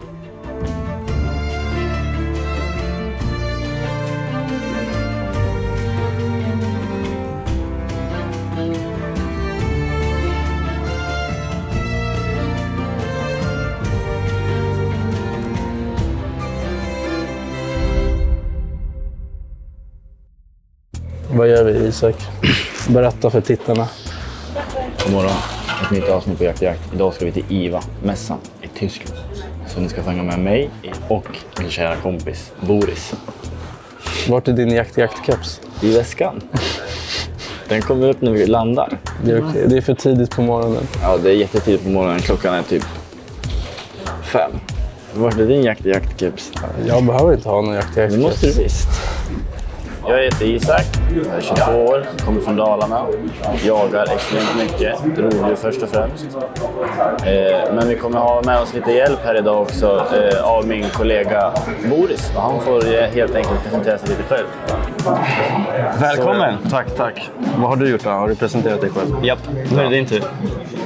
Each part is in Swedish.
Vad gör vi, Isak? Berätta för tittarna. God morgon, ett nytt avsnitt på Jakt. Idag ska vi till IWA-mässan i Tyskland. Så ni ska fånga med mig och min kära kompis Boris. Vart är din jaktkeps? I väskan. Den kommer upp när vi landar. Det är okej. Det är för tidigt på morgonen. Ja, det är jättetidigt på morgonen. Klockan är typ 5. Vart är din jaktkeps? Jag behöver inte ha någon jaktkeps. Det måste du visst. Jag heter Isak, jag är 22 år, kommer från Dalarna, jagar extremt mycket, rovdjur först och främst. Men vi kommer ha med oss lite hjälp här idag också av min kollega Boris. Och han får helt enkelt presentera sig lite själv. Välkommen! Tack. Vad har du gjort då? Har du presenterat dig själv? Japp, nu är det din tur.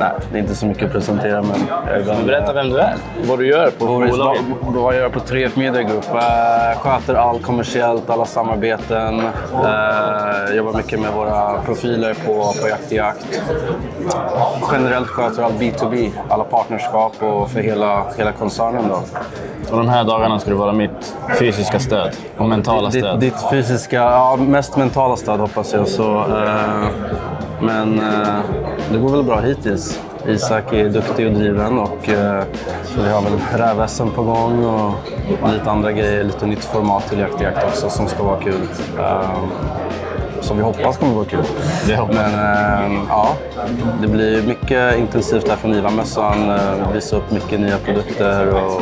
Nej, det är inte så mycket att presentera, men... Berätta vem du är, vad du gör på bolaget. Vad jag gör på 3F Media Group. Sköter allt kommersiellt, alla samarbeten. Jobbar mycket med våra profiler på jakt. Generellt sköter allt B2B, alla partnerskap och för hela koncernen då. Och de här dagarna ska du vara mitt fysiska stöd och mentala stöd. Ditt fysiska, ja, mest mentala stöd hoppas jag. Så, men det går väl bra hittills. Isak är duktig och driven och så vi har väl räv-SM på gång och lite andra grejer, lite nytt format till jakt också som ska vara kul. Som vi hoppas kommer vara kul. Men ja, det blir mycket intensivt här från IWA-mässan. Visa upp mycket nya produkter och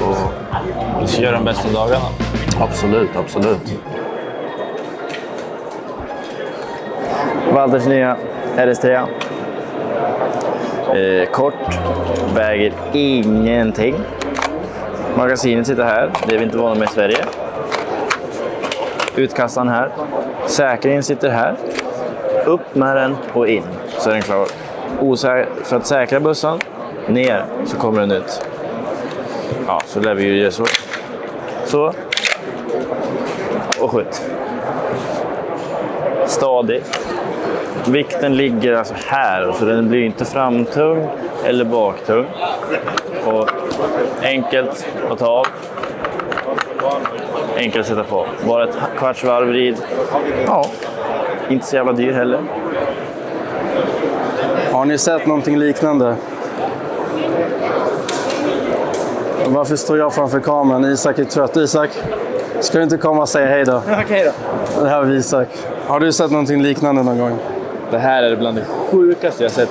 du ska göra de bästa dagarna. Absolut. Walters nya RS3. Kort, väger ingenting. Magasinet sitter här, det är vi inte vana med i Sverige. Utkastaren här. Säkringen sitter här. Upp med den och in, så är den klar. För att säkra bussen, ner så kommer den ut. Ja, så lär vi ju göra så. Så. Och skjut. Stadigt. Vikten ligger alltså här, så den blir inte framtung eller baktung. Och enkelt att ta av. Enkelt att sätta på. Bara ett kvarts varv vrid. Ja, inte så jävla dyr heller. Har ni sett någonting liknande? Varför står jag framför kameran? Isak är trött. Isak, ska du inte komma och säga hej då? Okej då. Det här är Isak. Har du sett någonting liknande någon gång? Det här är bland det sjukaste jag sett.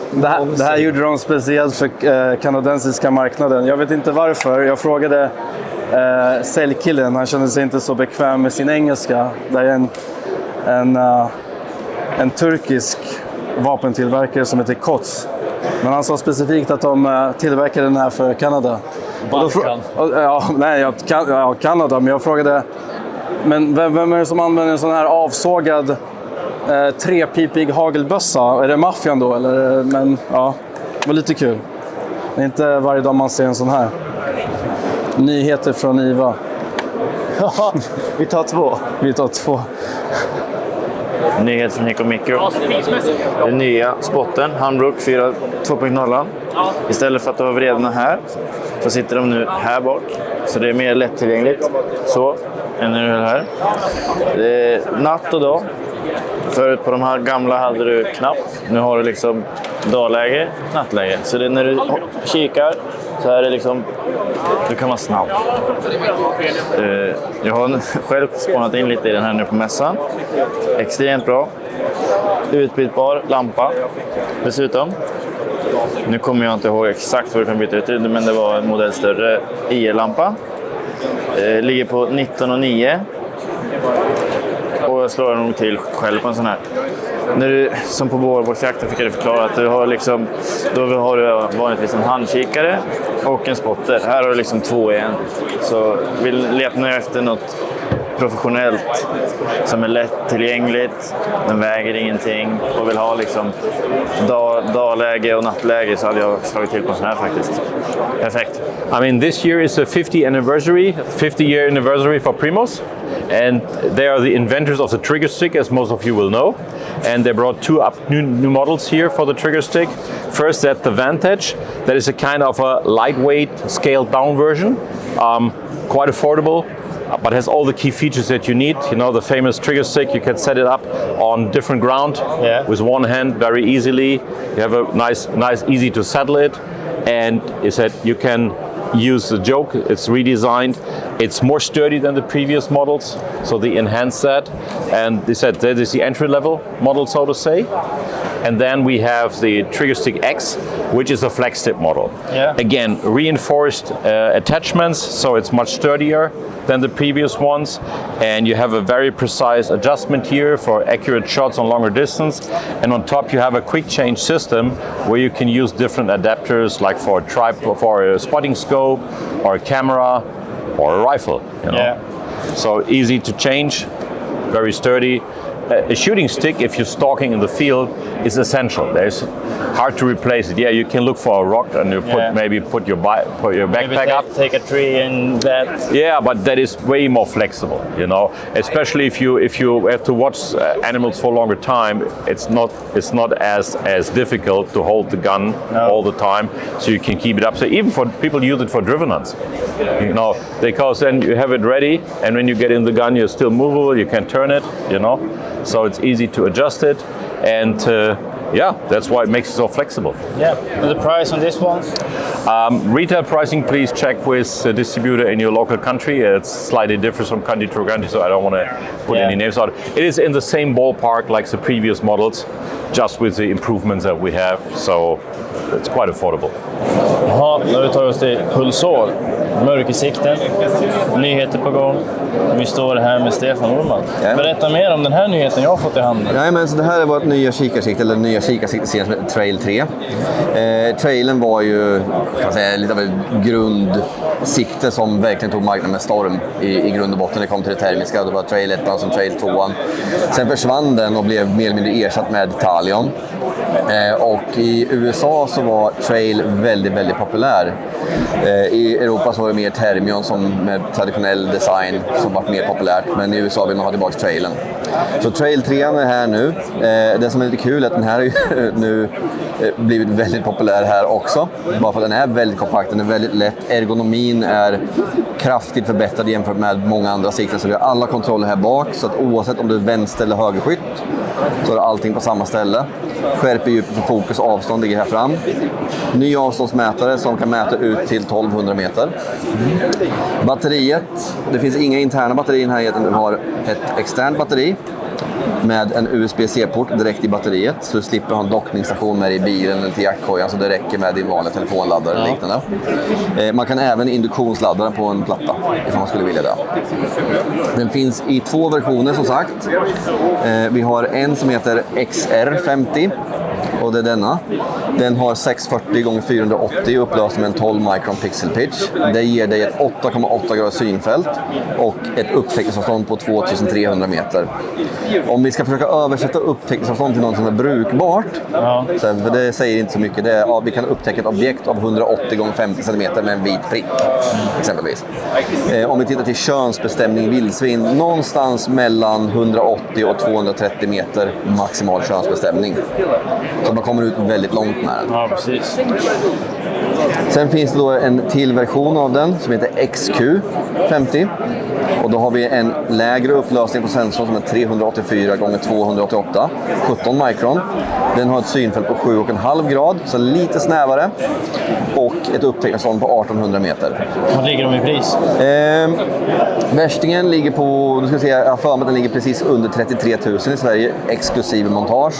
Det här gjorde de speciellt för kanadensiska marknaden. Jag vet inte varför. Jag frågade säljkillen. Han kände sig inte så bekväm med sin engelska. Det är en turkisk vapentillverkare som heter Kots. Men han sa specifikt att de tillverkar den här för Kanada. Balkan. Kanada. Men jag frågade, men vem är det som använder en sån här avsågad trepipig hagelbössa? Är det maffian då? Eller? Men ja, det var lite kul. Det är inte varje dag man ser en sån här. Nyheter från IWA. Ja, vi tar två. Nyheter från Hicko Mikro. Den nya spotten, Handbrook 2.0. Istället för att ha vredorna här så sitter de nu här bak. Så det är mer lättillgängligt. Så, än nu här. Det är natt och dag. Förut på de här gamla hade du knapp. Nu har du liksom dagläge, nattläge. Så det är när du kikar så är det liksom, du kan vara snabb. Jag har själv spånat in lite i den här nu på mässan. Extremt bra. Utbytbar lampa dessutom. Nu kommer jag inte ihåg exakt vad du kan byta ut, men det var en modell större IR-lampa. Ligger på 19,9. Och jag slår nog till själv på en sån här. när du, som på bålbågsjakten fick jag förklara att du har liksom, då har du vanligtvis en handkikare och en spotter. Här har du liksom 2 i en. Så letar jag efter något professionellt som är lättillgängligt, den väger ingenting och vill ha liksom dagläge och nattläge, så hade jag slagit till på sån här faktiskt. Perfekt. I mean, this year is a 50 year anniversary for Primos, and they are the inventors of the trigger stick, as most of you will know. And they brought 2 new models here for the trigger stick. First, that the Vantage, that is a kind of a lightweight, scaled down version, quite affordable, but has all the key features that you need. You know, the famous trigger stick, you can set it up on different ground with one hand very easily. You have a nice, easy to settle it. And is that you can use the joke, it's redesigned. It's more sturdy than the previous models, so they enhance that. And they said that is the entry level model, so to say. And then we have the Trigger Stick X, which is a flex tip model. Yeah. Again, reinforced attachments, so it's much sturdier than the previous ones. And you have a very precise adjustment here for accurate shots on longer distance. And on top you have a quick change system where you can use different adapters, like for a spotting scope, or a camera, or a rifle. You know? Yeah. So easy to change, very sturdy. A shooting stick, if you're stalking in the field, is essential. There's hard to replace it. Yeah, you can look for a rock and you put your backpack up. Take a tree and that. Yeah, but that is way more flexible. You know, especially if you have to watch animals for a longer time, it's not as difficult to hold the gun all the time, so you can keep it up. So even for people use it for driven hunts, you know, because then you have it ready, and when you get in the gun, you're still movable. You can turn it. You know. So it's easy to adjust it, and that's why it makes it so flexible. Yeah, and the price on this one? Retail pricing, please check with the distributor in your local country. It's slightly different from country to country, so I don't want to put any names out. It is in the same ballpark like the previous models, just with the improvements that we have, so it's quite affordable. Jaha, då vi tar oss till pulsår. Mörkersikten, nyheter på gång. Vi står här med Stefan Orman. Berätta mer om den här nyheten jag har fått i handen. Nej, men så det här är vårt nya kikarsikte, eller nya kikarsikte-serien som heter Trail 3. Trailen var ju, kan man säga, lite av ett grundsikte som verkligen tog marknaden med storm i grund och botten. Det kom till det termiska, det var Trail 1 som Trail 2. Sen försvann den och blev mer eller mindre ersatt med Talion. Och i USA så var Trail väldigt, väldigt populär. I Europa så var det mer Termion som med traditionell design som var mer populärt, men i USA vill man ha tillbaka Trailen. Så Trail 3 är här nu. Det som är lite kul är att den här har ju nu blivit väldigt populär här också. Bara för att den är väldigt kompakt, den är väldigt lätt. Ergonomin är kraftigt förbättrad jämfört med många andra sikten. Så vi har alla kontroller här bak, så att oavsett om du är vänster- eller högerskytt så är allting på samma ställe. Skärper djupet för fokus och avstånd ligger här fram. Ny avståndsmätare som kan mäta ut till 1200 meter. Batteriet, det finns inga interna batterier i den här enheten. Du har ett externt batteri med en USB-C-port direkt i batteriet, så du slipper ha en dockningsstation med i bilen eller till jaktkojan, så det räcker med din vanliga telefonladdare eller liknande. Man kan även induktionsladda på en platta om man skulle vilja det. Den finns i 2 versioner som sagt. Vi har en som heter XR50 och det är denna. Den har 640 x 480 upplöst med en 12 micron pixel pitch. Det ger dig ett 8,8 graders synfält och ett upptäckningsavstånd på 2300 meter. Om vi ska försöka översätta upptäckningsavstånd till något som är brukbart, för det säger inte så mycket, det är, vi kan upptäcka ett objekt av 180 x 50 cm med en vit prick, exempelvis. Om vi tittar till könsbestämning vildsvin, någonstans mellan 180 och 230 meter maximal könsbestämning. Så man kommer ut väldigt långt med den. Ja, precis. Sen finns det då en till version av den som heter XQ50. Och då har vi en lägre upplösning på sensorn som är 384 x 288, 17 micron. Den har ett synfält på 7,5 grad, så lite snävare. Och ett upptäckningsavstånd på 1800 meter. Vad ligger de i pris? Värstingen ligger på, du ska se, jag för mig att den ligger precis under 33 000 i Sverige, exklusive montage.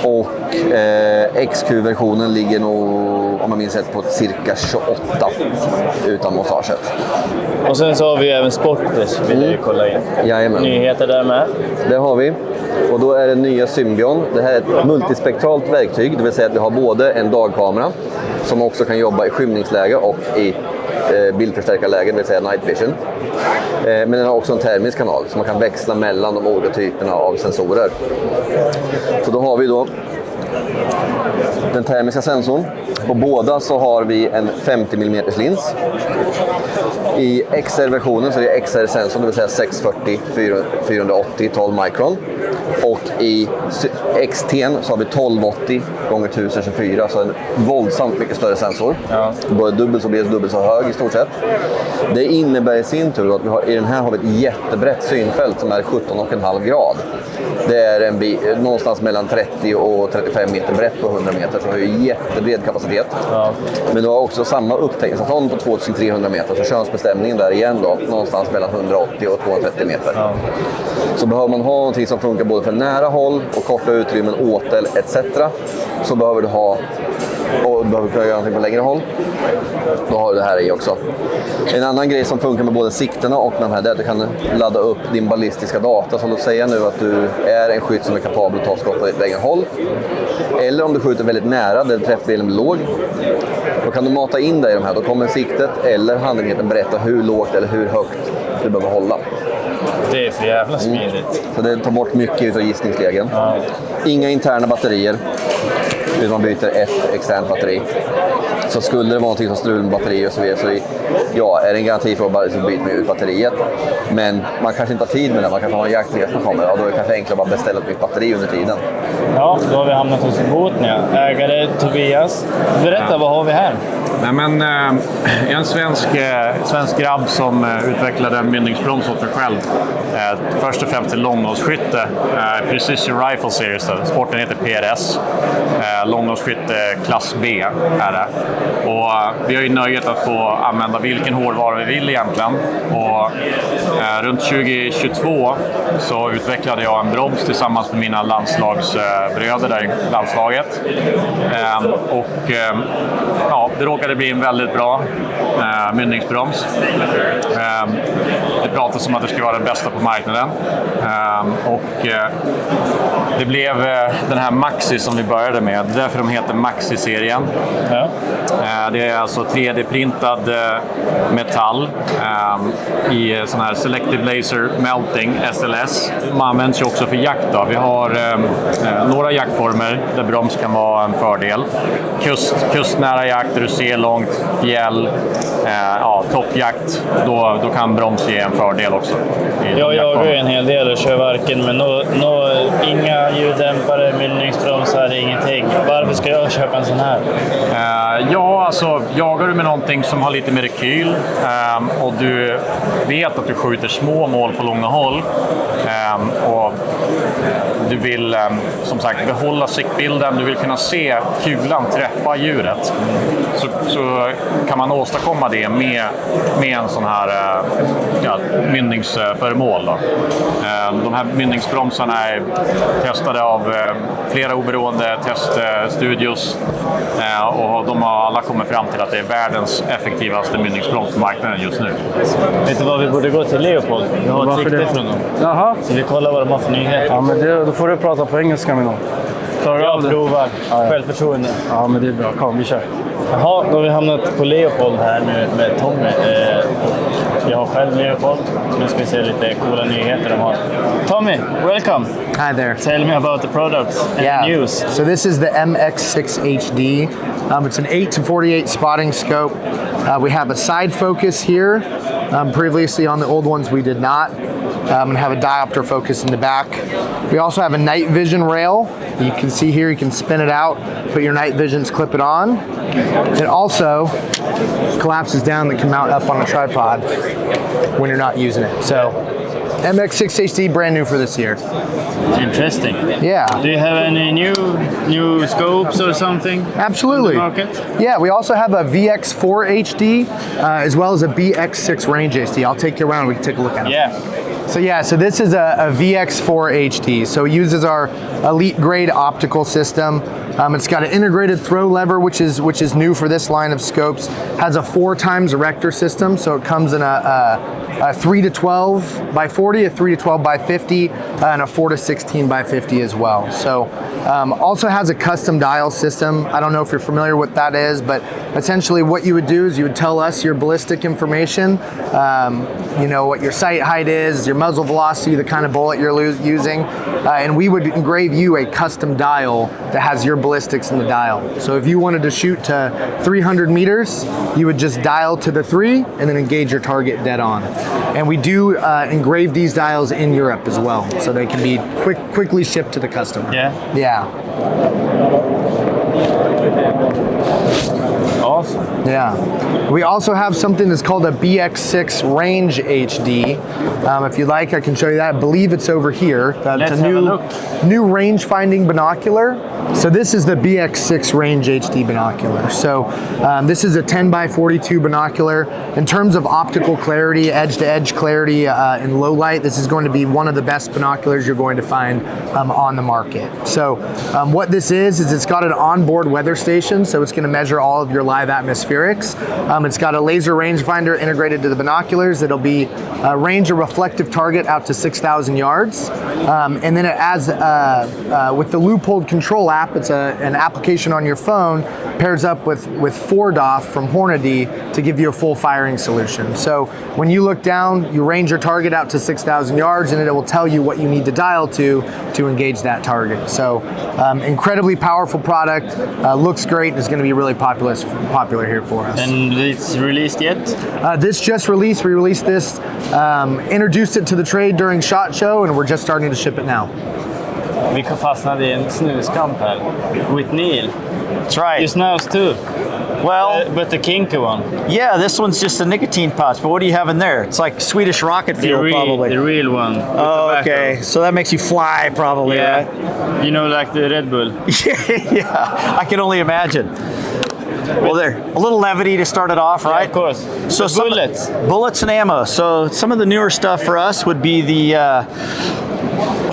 Och XQ-versionen ligger nog om man minns rätt, på cirka 28 utan montaget. Och sen så har vi även sportpress, vill jag kolla in. Jajamän. Nyheter där med. Det har vi. Och då är det nya Symbion. Det här är ett multispektralt verktyg. Det vill säga att vi har både en dagkamera som också kan jobba i skymningsläge och i bildförstärkarläge, det vill säga night vision. Men den har också en termisk kanal så man kan växla mellan de olika typerna av sensorer. Så då har vi då den termiska sensorn. På båda så har vi en 50 mm lins. I XR-versionen så är det XR-sensorn, det vill säga 640-480 12 micron. Och i XT:n så har vi 1280 x 1024, så en våldsamt mycket större sensor. Ja. Både dubbelt så hög i stort sett. Det innebär i sin tur att i den här har vi ett jättebrett synfält som är 17,5 grad. Det är någonstans mellan 30 och 35 meter brett på 100 meter, så har vi jättebred kapacitet. Ja. Men du har också samma upptäckningsavstånd på 2300 meter, så könsbestämningen där igen då, någonstans mellan 180 och 230 meter. Ja. Så behöver man ha någonting som funkar både för nära håll och korta utrymmen, åtel etc. Så behöver du ha, och behöver kunna göra någonting på längre håll. Då har du det här i också. En annan grej som funkar med både siktena och den här, det är att du kan ladda upp din ballistiska data. Så låt säga nu att du är en skytt som är kapabel att ta skott på längre håll. Eller om du skjuter väldigt nära där träffbilden blir låg. Då kan du mata in dig i de här. Då kommer siktet eller handenheten berätta hur lågt eller hur högt du behöver hålla. Det är för jävla smidigt. Så det tar bort mycket av gissningslegen. Ja. Inga interna batterier. Utan man byter ett externt batteri. Så skulle det vara någonting som strul med batteri och så vidare, så är det en garanti för att så byter man ut batteriet. Men man kanske inte har tid med det. Man kanske har en jaktresa som kommer. Ja, då är det kanske enklare att bara beställa ett nytt batteri under tiden. Ja, då har vi hamnat hos Botnia. Ägare Tobias. Berätta, vad har vi här? Nej, men, en svensk grabb som utvecklade en mynningsbroms åt mig själv. Först och främst till långnålsskytte. Precision Rifle Series. Sporten heter PRS. Långnålsskytte klass B är det. Och vi har ju nöjet att få använda vilken hårdvara vi vill egentligen. Och runt 2022 så utvecklade jag en broms tillsammans med mina landslagsbröder där i landslaget. Det råkade bli en väldigt bra mynningsbroms. Det pratas om att det ska vara den bästa på marknaden. Det blev den här Maxi som vi började med. Det är därför de heter Maxi-serien. Ja. Det är alltså 3D-printad metall i sån här Selective Laser Melting, SLS. Man används ju också för jakt då. Vi har några jaktformer där broms kan vara en fördel. Kustnära jakt där du ser långt, fjäll, toppjakt, då kan broms ge en fördel också. Jag jagar ju en hel del och kör varken med inga ljuddämpare, mynningsbromsar, ingenting. Varför ska jag köpa en sån här? Alltså jagar du med någonting som har lite mer rekyl och du vet att du skjuter små mål på långa håll och du vill som sagt behålla siktbilden, du vill kunna se kulan träffa djuret, så kan man åstadkomma det med en sån här mynningsföremål då. De här mynningsbromsarna är testade av flera oberoende teststudios och de har alla kommit fram till att det är världens effektivaste mynningsbroms på marknaden just nu. Vet du vad, vi borde gå till Leopold. Vi har ett riktigt från dem. Jaha. Så vi kollar vad de har för nyheter. Ja, men då får du prata på engelska med någon. Tar du av provar. Självförtroende. Ja, men det är bra. Kom, vi kör. Jaha, då har vi hamnat på Leopold här nu med Tommy. Jag har själv Leopold. Nu ska vi se lite coola nyheter de har. Tommy, welcome. Hi there. Tell me about the products and the news. So this is the MX6 HD. It's an 8 to 48 spotting scope. We have a side focus here. Previously on the old ones we did not. And have a diopter focus in the back. We also have a night vision rail. You can see here, you can spin it out, put your night visions, clip it on. It also collapses down and can mount up on a tripod when you're not using it. So MX6 HD, brand new for this year. Interesting. Yeah. Do you have any new scopes or something? Absolutely. On the market? Yeah, we also have a VX4 HD as well as a BX6 Range HD. I'll take you around. We can take a look at them. Yeah. So this is a VX4 HD. So it uses our elite grade optical system. It's got an integrated throw lever, which is new for this line of scopes. Has a 4x erector system, so it comes in a 3 to 12 by 40, a 3 to 12 by 50, and a 4 to 16 by 50 as well. So also has a custom dial system. I don't know if you're familiar with what that is, but essentially what you would do is you would tell us your ballistic information, you know, what your sight height is, your muzzle velocity, the kind of bullet you're using, and we would engrave you a custom dial that has your ballistics in the dial. So if you wanted to shoot to 300 meters, you would just dial to the 3 and then engage your target dead on. And we do engrave these dials in Europe as well, so they can be quickly shipped to the customer. Yeah. Yeah. Awesome. Yeah. We also have something that's called a BX6 Range HD. If you'd like, I can show you that. I believe it's over here. That's Let's have a new range finding binocular. So this is the BX6 Range HD binocular. So this is a 10 by 42 binocular. In terms of optical clarity, edge-to-edge clarity in low light, this is going to be one of the best binoculars you're going to find on the market. So what this is it's got an onboard weather station, so it's going to measure all of your live atmospherics. It's got a laser rangefinder integrated to the binoculars. It'll be range a reflective target out to 6,000 yards. And then it adds, with the Loophole control app, it's an application on your phone, pairs up with 4DOF from Hornady to give you a full firing solution. So when you look down, you range your target out to 6,000 yards, and it will tell you what you need to dial to engage that target. So incredibly powerful product, looks great, and is going to be really popular here for us. And it's released yet? This just released. We released this, introduced it to the trade during SHOT Show, and we're just starting to ship it now. Vi fastnade i en snuskamp här. With Neil. That's right. You snus too. Well, But the kinky one. yeah, this one's just a nicotine pouch, but what do you have in there? It's like Swedish rocket fuel, probably. The real one. with Oh, tobacco. okay. So that makes you fly, probably, Yeah. right? You know, like the Red Bull. Yeah, I can only imagine. Well, there, a little levity to start it off, right? Of course. So The bullets. Bullets and ammo. So some of the newer stuff for us would be the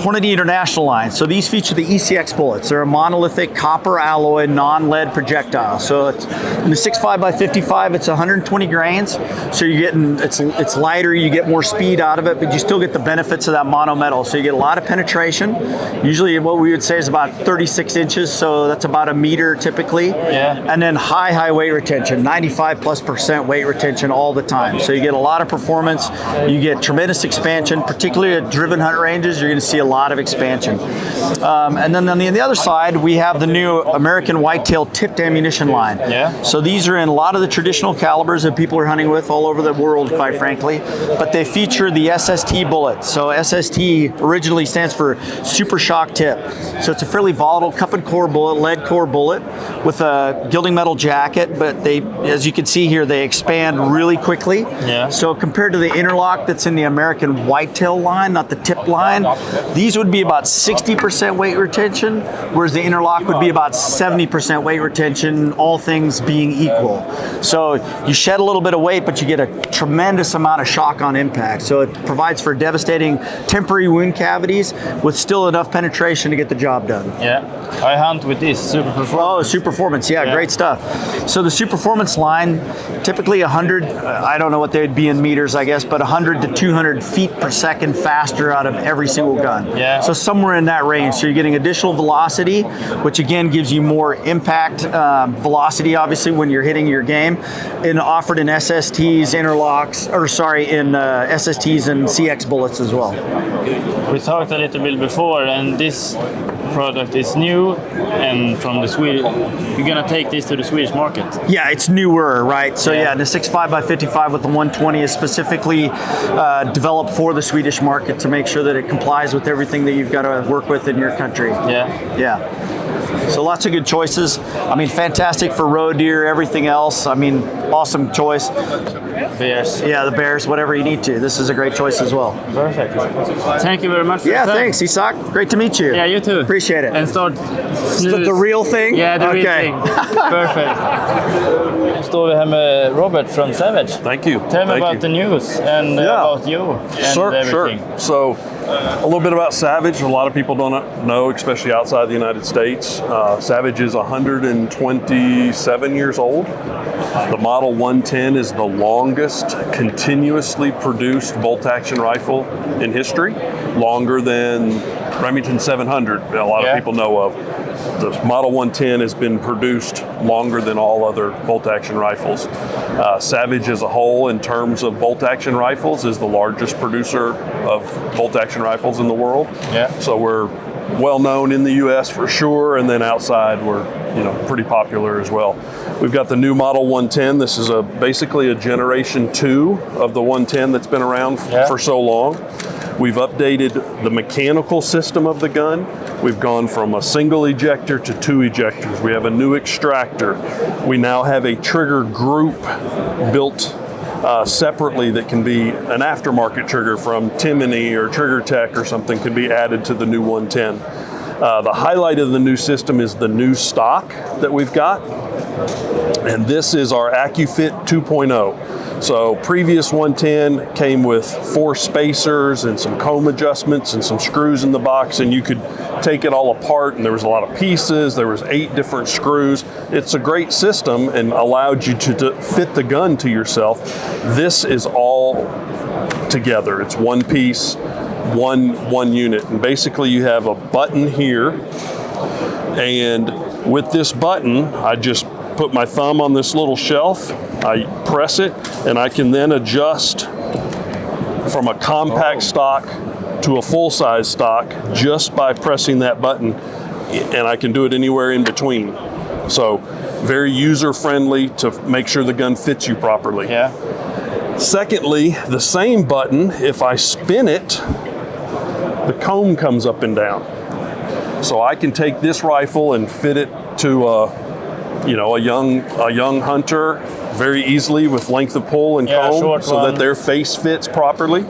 Hornady International line. So these feature the ECX bullets. They're a monolithic copper alloy, non-lead projectile. So it's, in the 6.5 by 55, it's 120 grains. So you're getting, it's lighter, you get more speed out of it, but you still get the benefits of that mono metal. So you get a lot of penetration. Usually what we would say is about 36 inches. So that's about a meter typically. Yeah. And then high weight retention, 95+% weight retention all the time. So you get a lot of performance, you get tremendous expansion, particularly at driven hunt ranges, you're gonna see a lot of expansion. And then on the other side, we have the new American Whitetail tipped ammunition line. Yeah. So these are in a lot of the traditional calibers that people are hunting with all over the world, quite frankly, but they feature the SST bullet. So SST originally stands for Super Shock Tip. So it's a fairly volatile cup and core bullet, lead core bullet with a gilding metal jacket, but they, as you can see here, they expand really quickly. Yeah. So compared to the interlock that's in the American Whitetail line, not the tip line, these would be about 60% weight retention, whereas the interlock would be about 70% weight retention, all things being equal. So you shed a little bit of weight, but you get a tremendous amount of shock on impact. So it provides for devastating temporary wound cavities with still enough penetration to get the job done. Yeah. I hunt with this super performance. Oh, Super Performance, yeah, great stuff. So the Super Performance line, typically 100, I don't know what they'd be in meters, I guess, but 100 to 200 feet per second faster out of every single gun. Yeah. So somewhere in that range. So you're getting additional velocity, which again gives you more impact velocity, obviously, when you're hitting your game, and offered in SSTs, interlocks, or sorry, in SSTs and CX bullets as well. We talked a little bit before, and this product is new and from the Swedish. You're gonna take this to the Swedish market. Yeah, it's newer, right? So yeah, the 6.5 by 55 with the 120 is specifically developed for the Swedish market to make sure that it complies with everything that you've got to work with in your country. Yeah. Yeah. So lots of good choices. I mean, fantastic for roe deer, everything else. I mean, awesome choice. Bears. Yeah, the Bears, whatever you need to. This is a great choice as well. Perfect. Thank you very much. Yeah, thanks, Isak. Great to meet you. Yeah, you too. Appreciate it. And start The real thing? Yeah, the real thing. Perfect. Står vi här med Robert from Savage. Thank you. Tell me Thank about you. the news and about you and everything. So, a little bit about Savage. A lot of people don't know, especially outside the United States. Savage is 127 years old. The Model 110 is the longest continuously produced bolt-action rifle in history, longer than Remington 700. A lot of people know of. The Model 110 has been produced longer than all other bolt-action rifles. Savage as a whole, in terms of bolt-action rifles, is the largest producer of bolt-action rifles in the world. Yeah. So we're well known in the U.S. for sure, and then outside we're pretty popular as well. We've got the new Model 110. This is basically a generation 2 of the 110 that's been around for so long. We've updated the mechanical system of the gun. We've gone from a single ejector to 2 ejectors. We have a new extractor. We now have a trigger group built separately that can be an aftermarket trigger from Timony or Trigger Tech or something, can be added to the new 110. The highlight of the new system is the new stock that we've got. And this is our AccuFit 2.0. So previous 110 came with 4 spacers and some comb adjustments and some screws in the box, and you could take it all apart, and there was a lot of pieces. There was 8 different screws. It's a great system and allowed you to fit the gun to yourself. This is all together. It's one piece, one unit. And basically you have a button here, and with this button, I just put my thumb on this little shelf, I press it, and I can then adjust from a compact stock to a full-size stock just by pressing that button, and I can do it anywhere in between. So very user-friendly to make sure the gun fits you properly. Yeah. Secondly, the same button, if I spin it, the comb comes up and down. So I can take this rifle and fit it to a young hunter very easily with length of pull and comb, so that their face fits properly,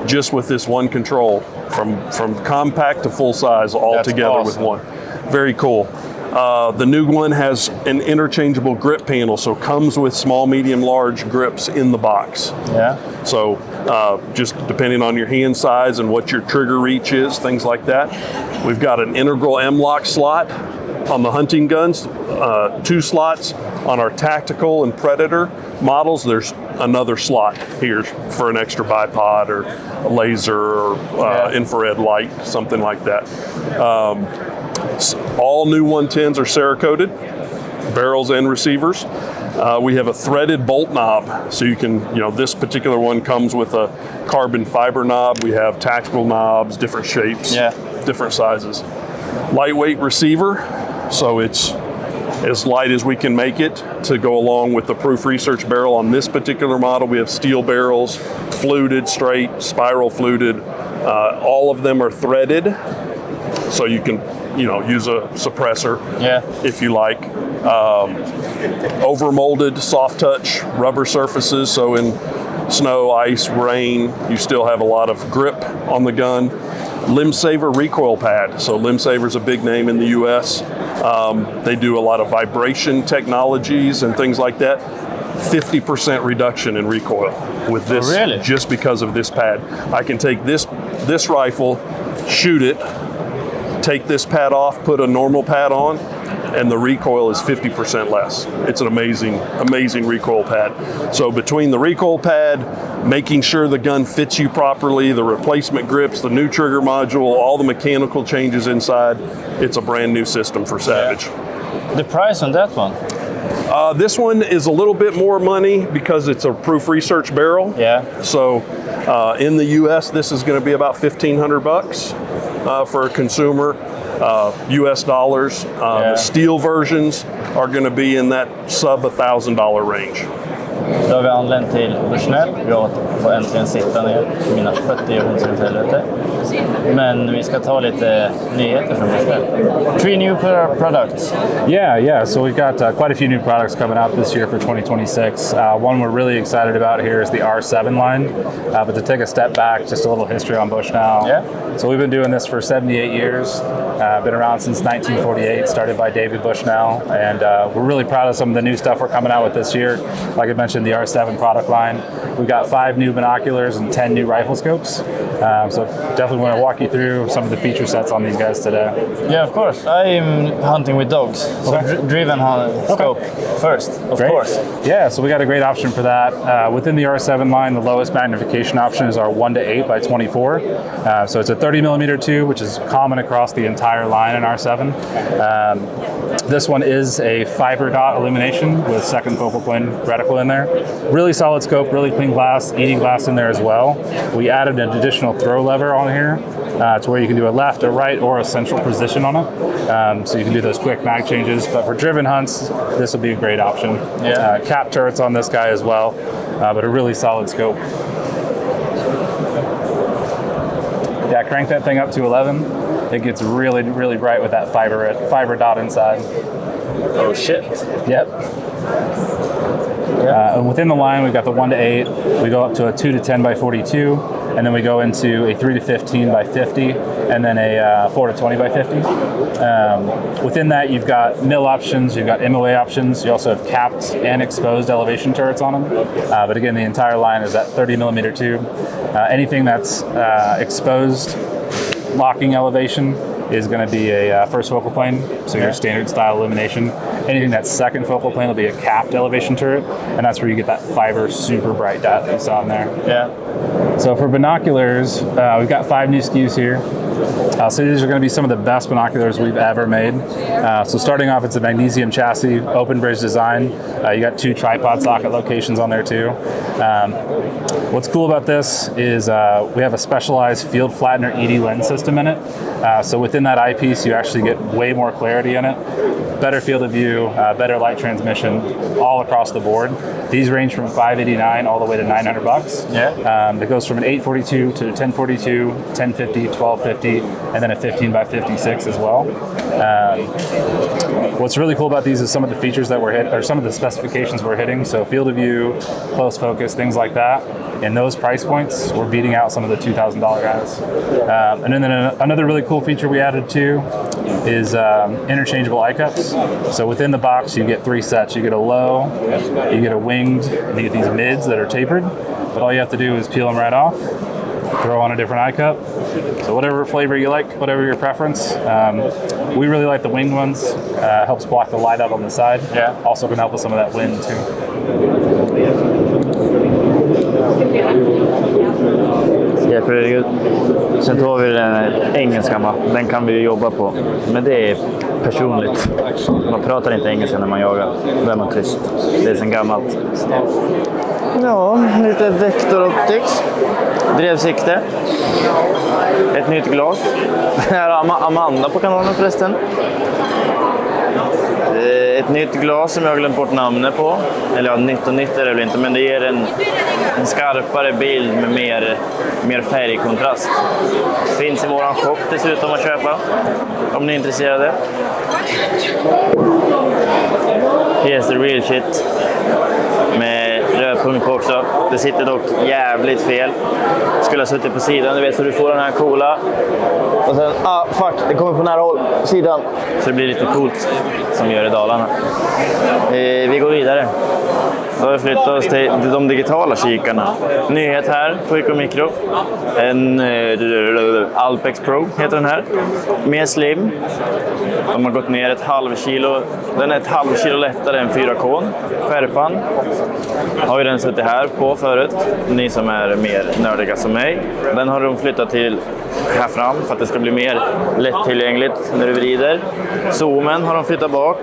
just with this one control, from compact to full size all together with one. Very cool. The new one has an interchangeable grip panel, so comes with small, medium, large grips in the box. Yeah. So just depending on your hand size and what your trigger reach is, things like that. We've got an integral M-lock slot on the hunting guns, 2 slots. On our tactical and Predator models, there's another slot here for an extra bipod or a laser or infrared light, something like that. All new 110s are Cerakoted, barrels and receivers. We have a threaded bolt knob, so you can, this particular one comes with a carbon fiber knob. We have tactical knobs, different shapes, different sizes. Lightweight receiver, so it's as light as we can make it to go along with the proof research barrel. On this particular model, we have steel barrels, fluted, straight, spiral fluted. All of them are threaded, so you can, use a suppressor if you like. Over-molded, soft touch rubber surfaces, so in snow, ice, rain, you still have a lot of grip on the gun. Limb Saver recoil pad. So Limb Saver's a big name in the US. They do a lot of vibration technologies and things like that. 50% reduction in recoil with this, just because of this pad. I can take this rifle, shoot it, take this pad off, put a normal pad on, and the recoil is 50% less. It's an amazing recoil pad. So between the recoil pad, making sure the gun fits you properly, the replacement grips, the new trigger module, all the mechanical changes inside, it's a brand new system for Savage. The price on that one? This one is a little bit more money because it's a proof research barrel. Yeah. So in the US, this is going to be about $1,500 for a consumer. US dollars. The steel versions are going to be in that sub $1,000 range. Då har vi anlänt till Bushnell. Jag får äntligen sitta ner. Mina fötter gör ont som ett helvete. Men vi ska ta lite nyheter från istället. 3 new products. Yeah. So we've got quite a few new products coming out this year for 2026. One we're really excited about here is the R7 line. But to take a step back, just a little history on Bushnell. Yeah. So we've been doing this for 78 years. Been around since 1948, started by David Bushnell. And we're really proud of some of the new stuff we're coming out with this year. Like I mentioned, the R7 product line. We've got 5 new binoculars and 10 new rifle scopes. So definitely want to walk you through some of the feature sets on these guys today. Yeah, of course. I'm hunting with dogs. So driven scope first, of course. Yeah, so we got a great option for that. Within the R7 line, the lowest magnification option is our 1:8 by 24. So it's a 30 millimeter tube, which is common across the entire line in R7. This one is a fiber dot illumination with second focal plane reticle in there. Really solid scope, really clean glass, eating glass in there as well. We added an additional throw lever on here to where you can do a left, a right, or a central position on it. So you can do those quick mag changes. But for driven hunts, this will be a great option. Yeah. Cap turrets on this guy as well, but a really solid scope. Yeah, crank that thing up to 11. It gets really, really bright with that fiber dot inside. Oh shit. Yep. And within the line, we've got the 1:8. We go up to a 2:10 by 42, and then we go into a 3:15 by 50, and then a 4:20 by 50. Within that, you've got mill options, you've got MOA options. You also have capped and exposed elevation turrets on them. But again, the entire line is that 30 millimeter tube. Anything that's exposed locking elevation is going to be a first focal plane, so your standard style illumination. Anything that's second focal plane will be a capped elevation turret, and that's where you get that fiber super bright dot that you saw in there. Yeah. So for binoculars, we've got 5 new SKUs here. So these are going to be some of the best binoculars we've ever made. So starting off, it's a magnesium chassis, open bridge design. You got 2 tripod socket locations on there too. What's cool about this is we have a specialized field flattener ED lens system in it. So within that eyepiece, you actually get way more clarity in it, better field of view, better light transmission all across the board. These range from $589 all the way to $900. Yeah. It goes from an 842 to a 1042, 1050, 1250, and then a 15 by 56 as well. What's really cool about these is some of the features that we're hitting, or some of the specifications we're hitting. So field of view, close focus, things like that. In those price points, we're beating out some of the $2,000 guys. And then another really cool feature we added too is interchangeable eye cups. So within the box, you get 3 sets. You get a low, you get a winged, and you get these mids that are tapered. But all you have to do is peel them right off, throw on a different eye cup. So whatever flavor you like, whatever your preference. We really like the winged ones. Helps block the light out on the side. Yeah. Also can help with some of that wind too. Jätteroligt. Sen tar vi den engelska, den kan vi ju jobba på. Men det är personligt. Man pratar inte engelska när man jagar. Då är man tyst. Det är sen gammalt. Ja, lite vektoroptics. Drevsikte. Ett nytt glas. Här har Amanda på kanalen förresten. Ett nytt glas som jag har glömt bort namnet på. Eller ja, 1990 är det väl inte, men det ger en skarpare bild med mer färgkontrast. Finns i våran shop dessutom att köpa, om ni är intresserade. Here's the real shit. Med röd punkt på också. Det sitter dock jävligt fel. Skulle ha suttit på sidan, du vet, så du får den här coola. Och sen, fuck, det kommer på nära håll, sidan. Så det blir lite coolt som gör i Dalarna. Vi går vidare. Då har vi flyttat oss till de digitala kikarna. Nyhet här på Mikro. En Alpex Pro heter den här. Mer slim. De har gått ner ett halvkilo. Den är ett halvkilo lättare än 4K. Skärpan har ju den suttit här på förut. Ni som är mer nördiga som mig. Den har de flyttat till här fram för att det ska bli mer lättillgängligt när du vrider. Zoomen har de flyttat bak.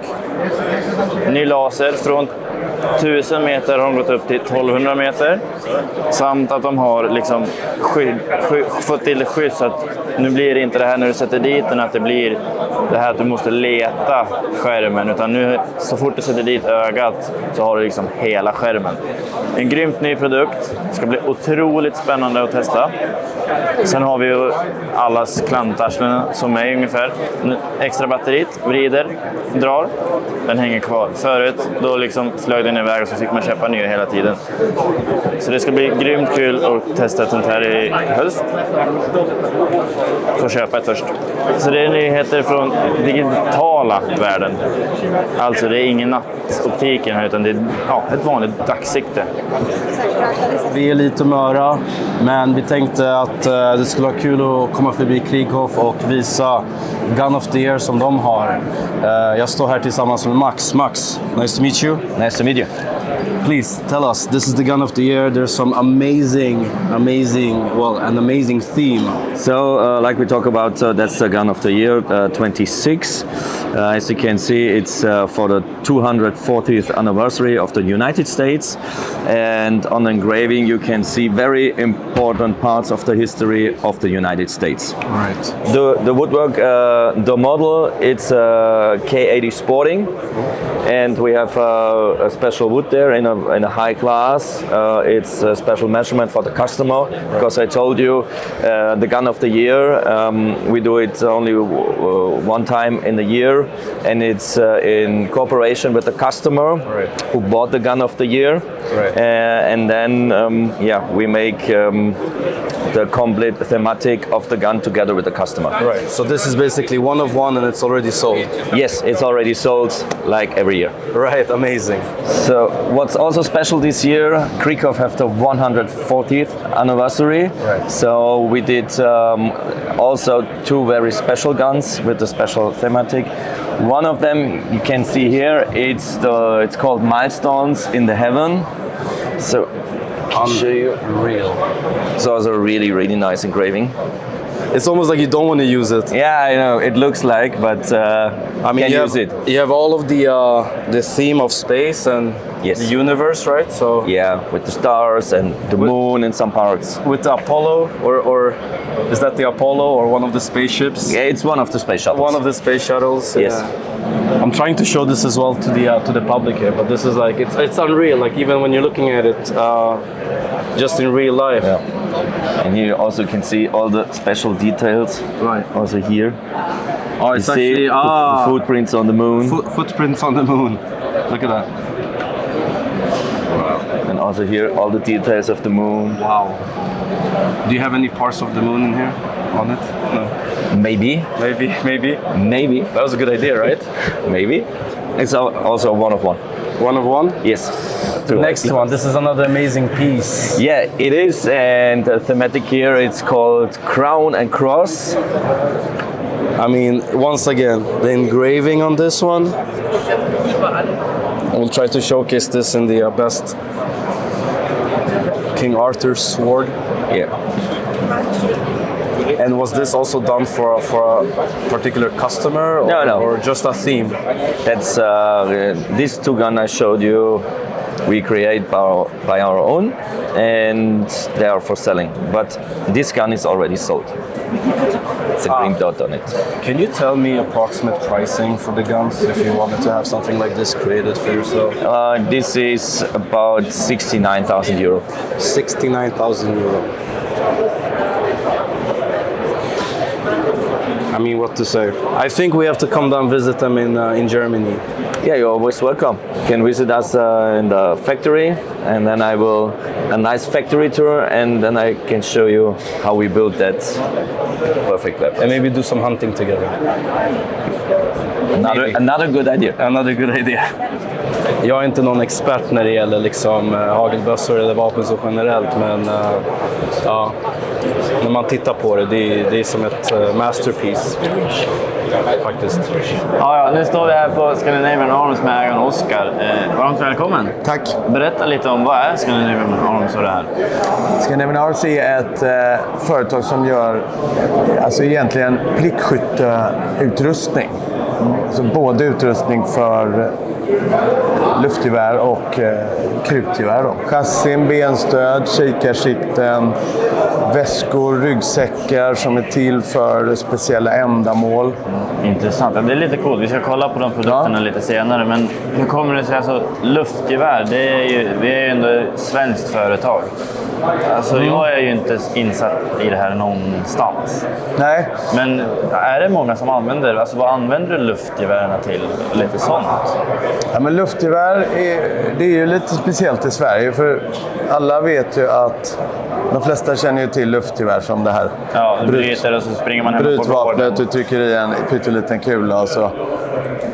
Ny laser från 1000 meter har de gått upp till 1200 meter. Samt att de har liksom fått till skydd så att nu blir det inte det här när du sätter dit den att det blir det här att du måste leta skärmen, utan nu så fort du sätter dit ögat så har du liksom hela skärmen. En grymt ny produkt. Det ska bli otroligt spännande att testa. Sen har vi ju Allas klantarslen som är ungefär extra batteriet, vrider, drar, den hänger kvar. Förut då liksom flög den iväg och så fick man köpa nya hela tiden. Så det ska bli grymt kul att testa ett sånt här i höst. Får köpa ett först. Så det är nyheter från digitala världen. Alltså det är ingen nattoptiken här utan det är ett vanligt dagssikte. Vi är lite möra, men vi tänkte att det skulle vara kul att komma förbi Krieghoff och visa Gun of the Year som de har. Jag står här tillsammans med Max. Max, nice to meet you. Nice to meet you. Please tell us, this is the Gun of the Year. There's some amazing, an amazing theme. So, like we talk about, that's the Gun of the Year 26. As you can see, it's for the 240th anniversary of the United States. And on the engraving, you can see very important parts of the history of the United States. Right. The woodwork, the model, it's K80 Sporting. And we have a special wood there in a high class. It's a special measurement for the customer, because I told you the Gun of the Year, we do it only one time in the year, and it's in cooperation with the customer who bought the Gun of the Year. Right. And then we make the complete thematic of the gun together with the customer. Right. So this is basically one of one, and it's already sold. Yes, it's already sold like every year. Right. Amazing. So what's also special this year, Krieghoff have the 140th anniversary. Right. So we did also two very special guns with the special thematic. One of them you can see here. It's called Milestones in the Heaven. So I'll show you. Real. So it's a really nice engraving. It's almost like you don't want to use it. Yeah, I know it looks like, but I mean, you use it. You have all of the theme of space and the universe, right? So yeah, with the stars and the moon in some parts. With the Apollo, or is that the Apollo or one of the spaceships? Yeah, it's one of the space shuttles. One of the space shuttles. Yes. Yeah. I'm trying to show this as well to the public here, but this is like it's unreal. Like even when you're looking at it, just in real life. Yeah. And here you also can see all the special details. Right. Also here. Oh, it's you see actually the footprints on the moon. Footprints on the moon. Look at that. And also here all the details of the moon. Wow. Do you have any parts of the moon in here on it? No. Maybe. That was a good idea, right? Maybe. It's also a one of one. One of one? Yes. The next one. This is another amazing piece. Yeah, it is. And the thematic here, it's called Crown and Cross. I mean, once again, the engraving on this one. We'll try to showcase this in the best King Arthur's sword. Yeah. And was this also done for a particular customer, or just a theme? That's these two guns I showed you. We create by our own, and they are for selling. But this gun is already sold. It's a green dot on it. Can you tell me approximate pricing for the guns if you wanted to have something like this created for yourself? This is about 69,000 euro. 69,000 euro. I mean, what to say? I think we have to come down visit them in Germany. Yeah, you're always welcome. You can visit us in the factory, and then I will a nice factory tour, and then I can show you how we built that perfect weapon. And maybe do some hunting together. Another good idea. Another good idea. Jag är inte någon expert när det gäller liksom hagelbössor eller vapen så generellt, men ja, när man tittar på det, det är som ett masterpiece faktiskt. Ja, nu står vi här på Scandinavian Arms med ägaren Oskar. Varmt välkommen. Tack. Berätta lite om vad är Scandinavian Arms och det här? Scandinavian Arms är ett företag som gör alltså egentligen prickskytteutrustning. Så både utrustning för luftgevär och krutgevär. Chassin, benstöd, kikarsikten, väskor, ryggsäckar som är till för speciella ändamål. Intressant. Det är lite coolt. Vi ska kolla på de produkterna lite senare. Men hur kommer det sig? Alltså, luftgevär, vi är ju ändå ett svenskt företag. Alltså, jag är ju inte insatt i det här någonstans. Nej. Men är det många som använder, alltså vad använder du luftgevärerna till? Lite sånt? Ja, men luftgevär det är ju lite speciellt i Sverige, för alla vet ju att de flesta känner ju till luftgevär som det här. Ja, bryter och så springer man hem på brytvapnet, du trycker i en pytteliten kula och så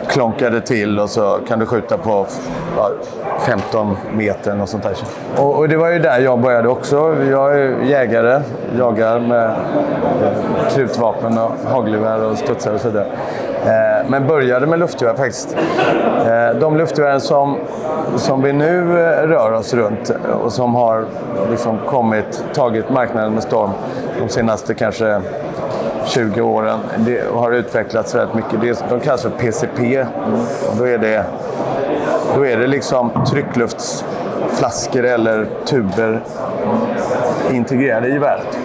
klonkar det till och så kan du skjuta på 15 meter och sånt där. Och det var ju där jag började också. Jag är jägare, jagar med krutvapen och hagelgevär och studsar och så vidare. Men började med luftgevär faktiskt. De luftgevären som vi nu rör oss runt och som har liksom tagit marknaden med storm de senaste kanske 20 åren. Det har utvecklats väldigt mycket. De kallas för PCP. Då är det liksom tryckluftsflaskor eller tuber integrerade i geväret.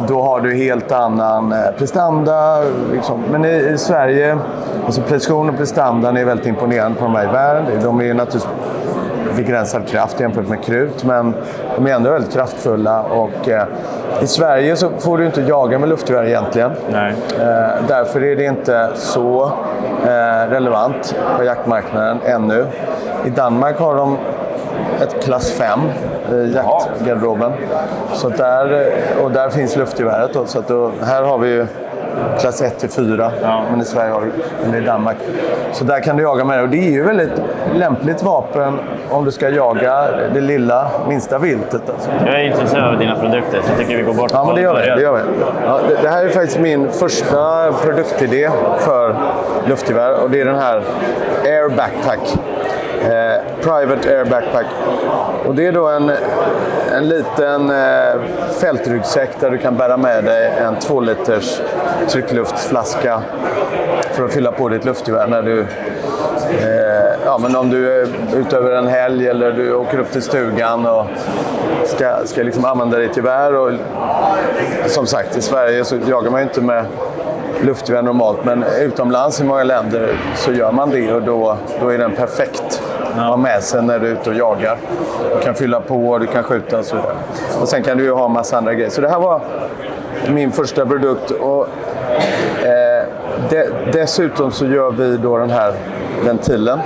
Då har du helt annan prestanda. Liksom. Men i Sverige, alltså precision och prestandan är väldigt imponerande på de här gevären. De är naturligtvis begränsad kraft jämfört med krut, men de är ändå väldigt kraftfulla. Och i Sverige så får du inte jaga med luftgevär egentligen. Nej. Därför är det inte så relevant på jaktmarknaden ännu. I Danmark har de ett klass 5 i jaktgarderoben. Så där finns luftgeväret. Så här har vi ju klass 1-4, men i Sverige eller i Danmark. Så där kan du jaga med det. Och det är ju väldigt lämpligt vapen om du ska jaga det minsta viltet. Alltså. Jag är intresserad av dina produkter, så jag tycker vi går bort. Ja, men det gör vi. Ja, det här är faktiskt min första produktidé för luftgevär. Och det är den här Air Backpack. Private Air Backpack. Och det är då en liten fältryggsäck där du kan bära med dig en 2 liters tryckluftsflaska för att fylla på ditt luftgevär när du men om du är ute över en helg eller du åker upp till stugan och ska liksom använda ditt gevär. Och som sagt, i Sverige så jagar man ju inte med luftgevär normalt, men utomlands i många länder så gör man det, och då är den perfekt att ha med sig när du är ute och jagar. Du kan fylla på, du kan skjuta och så vidare. Och sen kan du ju ha en massa andra grejer. Så det här var min första produkt. Och dessutom så gör vi då den här ventilen,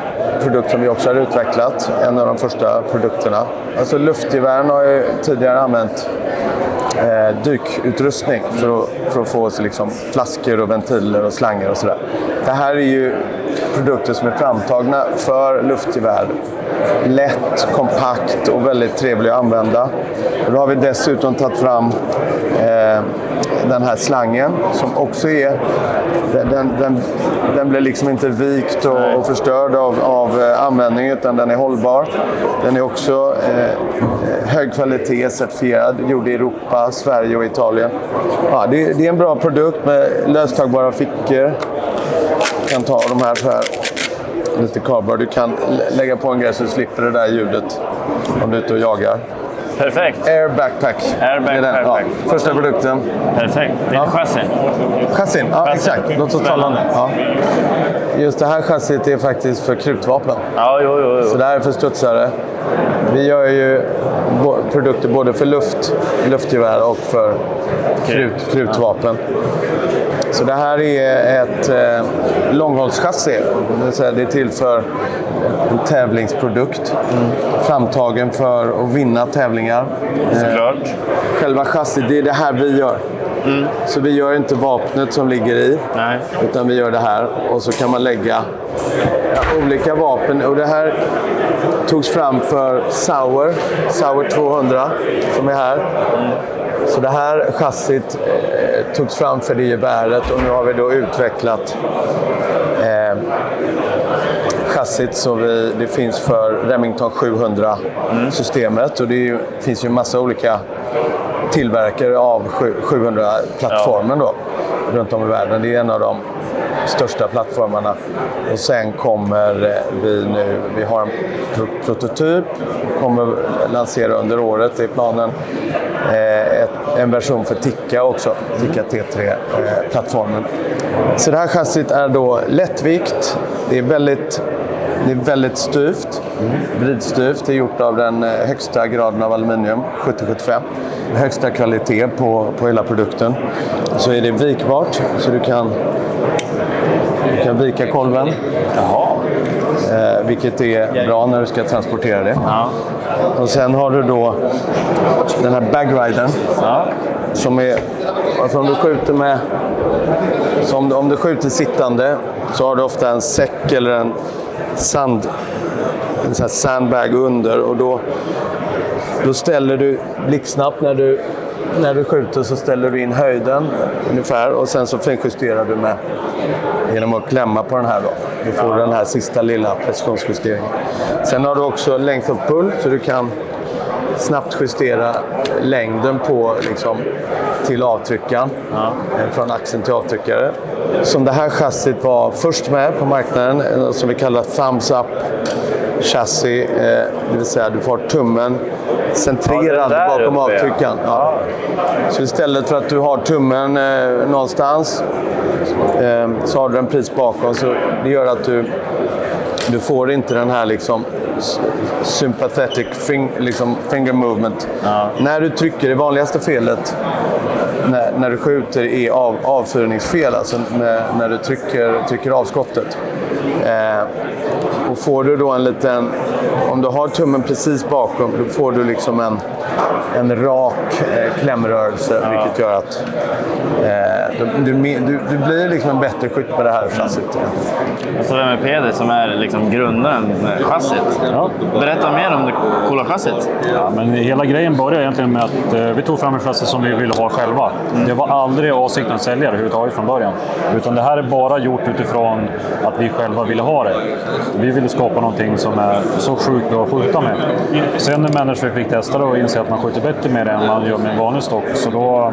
produkt som vi också har utvecklat, en av de första produkterna. Alltså luftgevären har ju tidigare använt dykutrustning för att få liksom flaskor och ventiler och slangar och sådär. Det här är ju produkter som är framtagna för luftgevär. Lätt, kompakt och väldigt trevlig att använda. Och då har vi dessutom tagit fram den här slangen som också är den blir liksom inte vikt och förstörd av användning, utan den är hållbar. Den är också hög kvalitet, certifierad, gjord i Europa, Sverige och Italien. Ja, det är en bra produkt med löstagbara fickor. Du kan ta de här så här lite kablar. Du kan lägga på en grej så du slipper det där ljudet om du är ute och jagar. Perfekt. Air Backpack. Air Backpack. Ja, första produkten. Perfekt. Det är chassin. Chassin, ja exakt. Låt oss tala om det. Ja. Just det här chassit är faktiskt för krutvapen. Ja, jo. Så det här är för studsare. Vi gör ju produkter både för luftgevär och för krutvapen. Så det här är ett långhållschassi. Det är till för en tävlingsprodukt. Framtagen för att vinna tävlingar. Såklart. Själva chassit, det är det här vi gör. Så vi gör inte vapnet som ligger i. Nej. Utan vi gör det här. Och så kan man lägga olika vapen. Och det här togs fram för Sauer 200 som är här. Så det här chassit togs fram för det geväret, och nu har vi då utvecklat chassit så det finns för Remington 700-systemet, och det finns ju en massa olika tillverkare av 700-plattformen då runt om i världen. Det är en av de största plattformarna. Och sen kommer vi har en prototyp, kommer lansera under året, det är planen. En version för Tikka också, Tikka T3-plattformen. Så det här chassit är då lättvikt, det är väldigt styvt, vridstyvt. Det är gjort av den högsta graden av aluminium, 70-75. Högsta kvalitet på hela produkten. Så är det vikbart, så du kan vika kolven. Vilket är bra när du ska transportera det. Ja. Och sen har du då den här bagridern. Ja. Som är, alltså om du skjuter med, om du skjuter sittande så har du ofta en säck eller en sån här sandbag under, och då ställer du blixtsnabbt när du skjuter, så ställer du in höjden ungefär, och sen så finjusterar du genom att klämma på den här då. Du får den här sista lilla precisionsjusteringen. Sen har du också length of pull, så du kan snabbt justera längden på till avtryckaren, från axeln till avtryckare. Som det här chassit var först med på marknaden, som vi kallar thumbs up chassi, det vill säga du får tummen centrerad bakom avtryckaren. Ja. Så istället för att du har tummen någonstans så har du en pris bakom, så det gör att du får inte den här sympathetic finger movement. Ja. När du trycker, det vanligaste felet när du skjuter är avfyrningsfel, alltså när du trycker av skottet. Och får du då om du har tummen precis bakom, då får du en rak klämrörelse, vilket gör att du blir en bättre skytt med det här chassit. Och så det med Peder som är grunden med chassit. Ja. Berätta mer om det coola chassit. Ja, men hela grejen började egentligen med att vi tog fram en chassi som vi ville ha själva. Det var aldrig avsikten att sälja det överhuvudtaget från början. Utan det här är bara gjort utifrån att vi själva ville ha det. Vi ville skapa någonting som är så sjukt bra att skjuta med. Sen när människor fick testa det och inse att man skjuter bättre med det än man gör med en vanlig stock, så då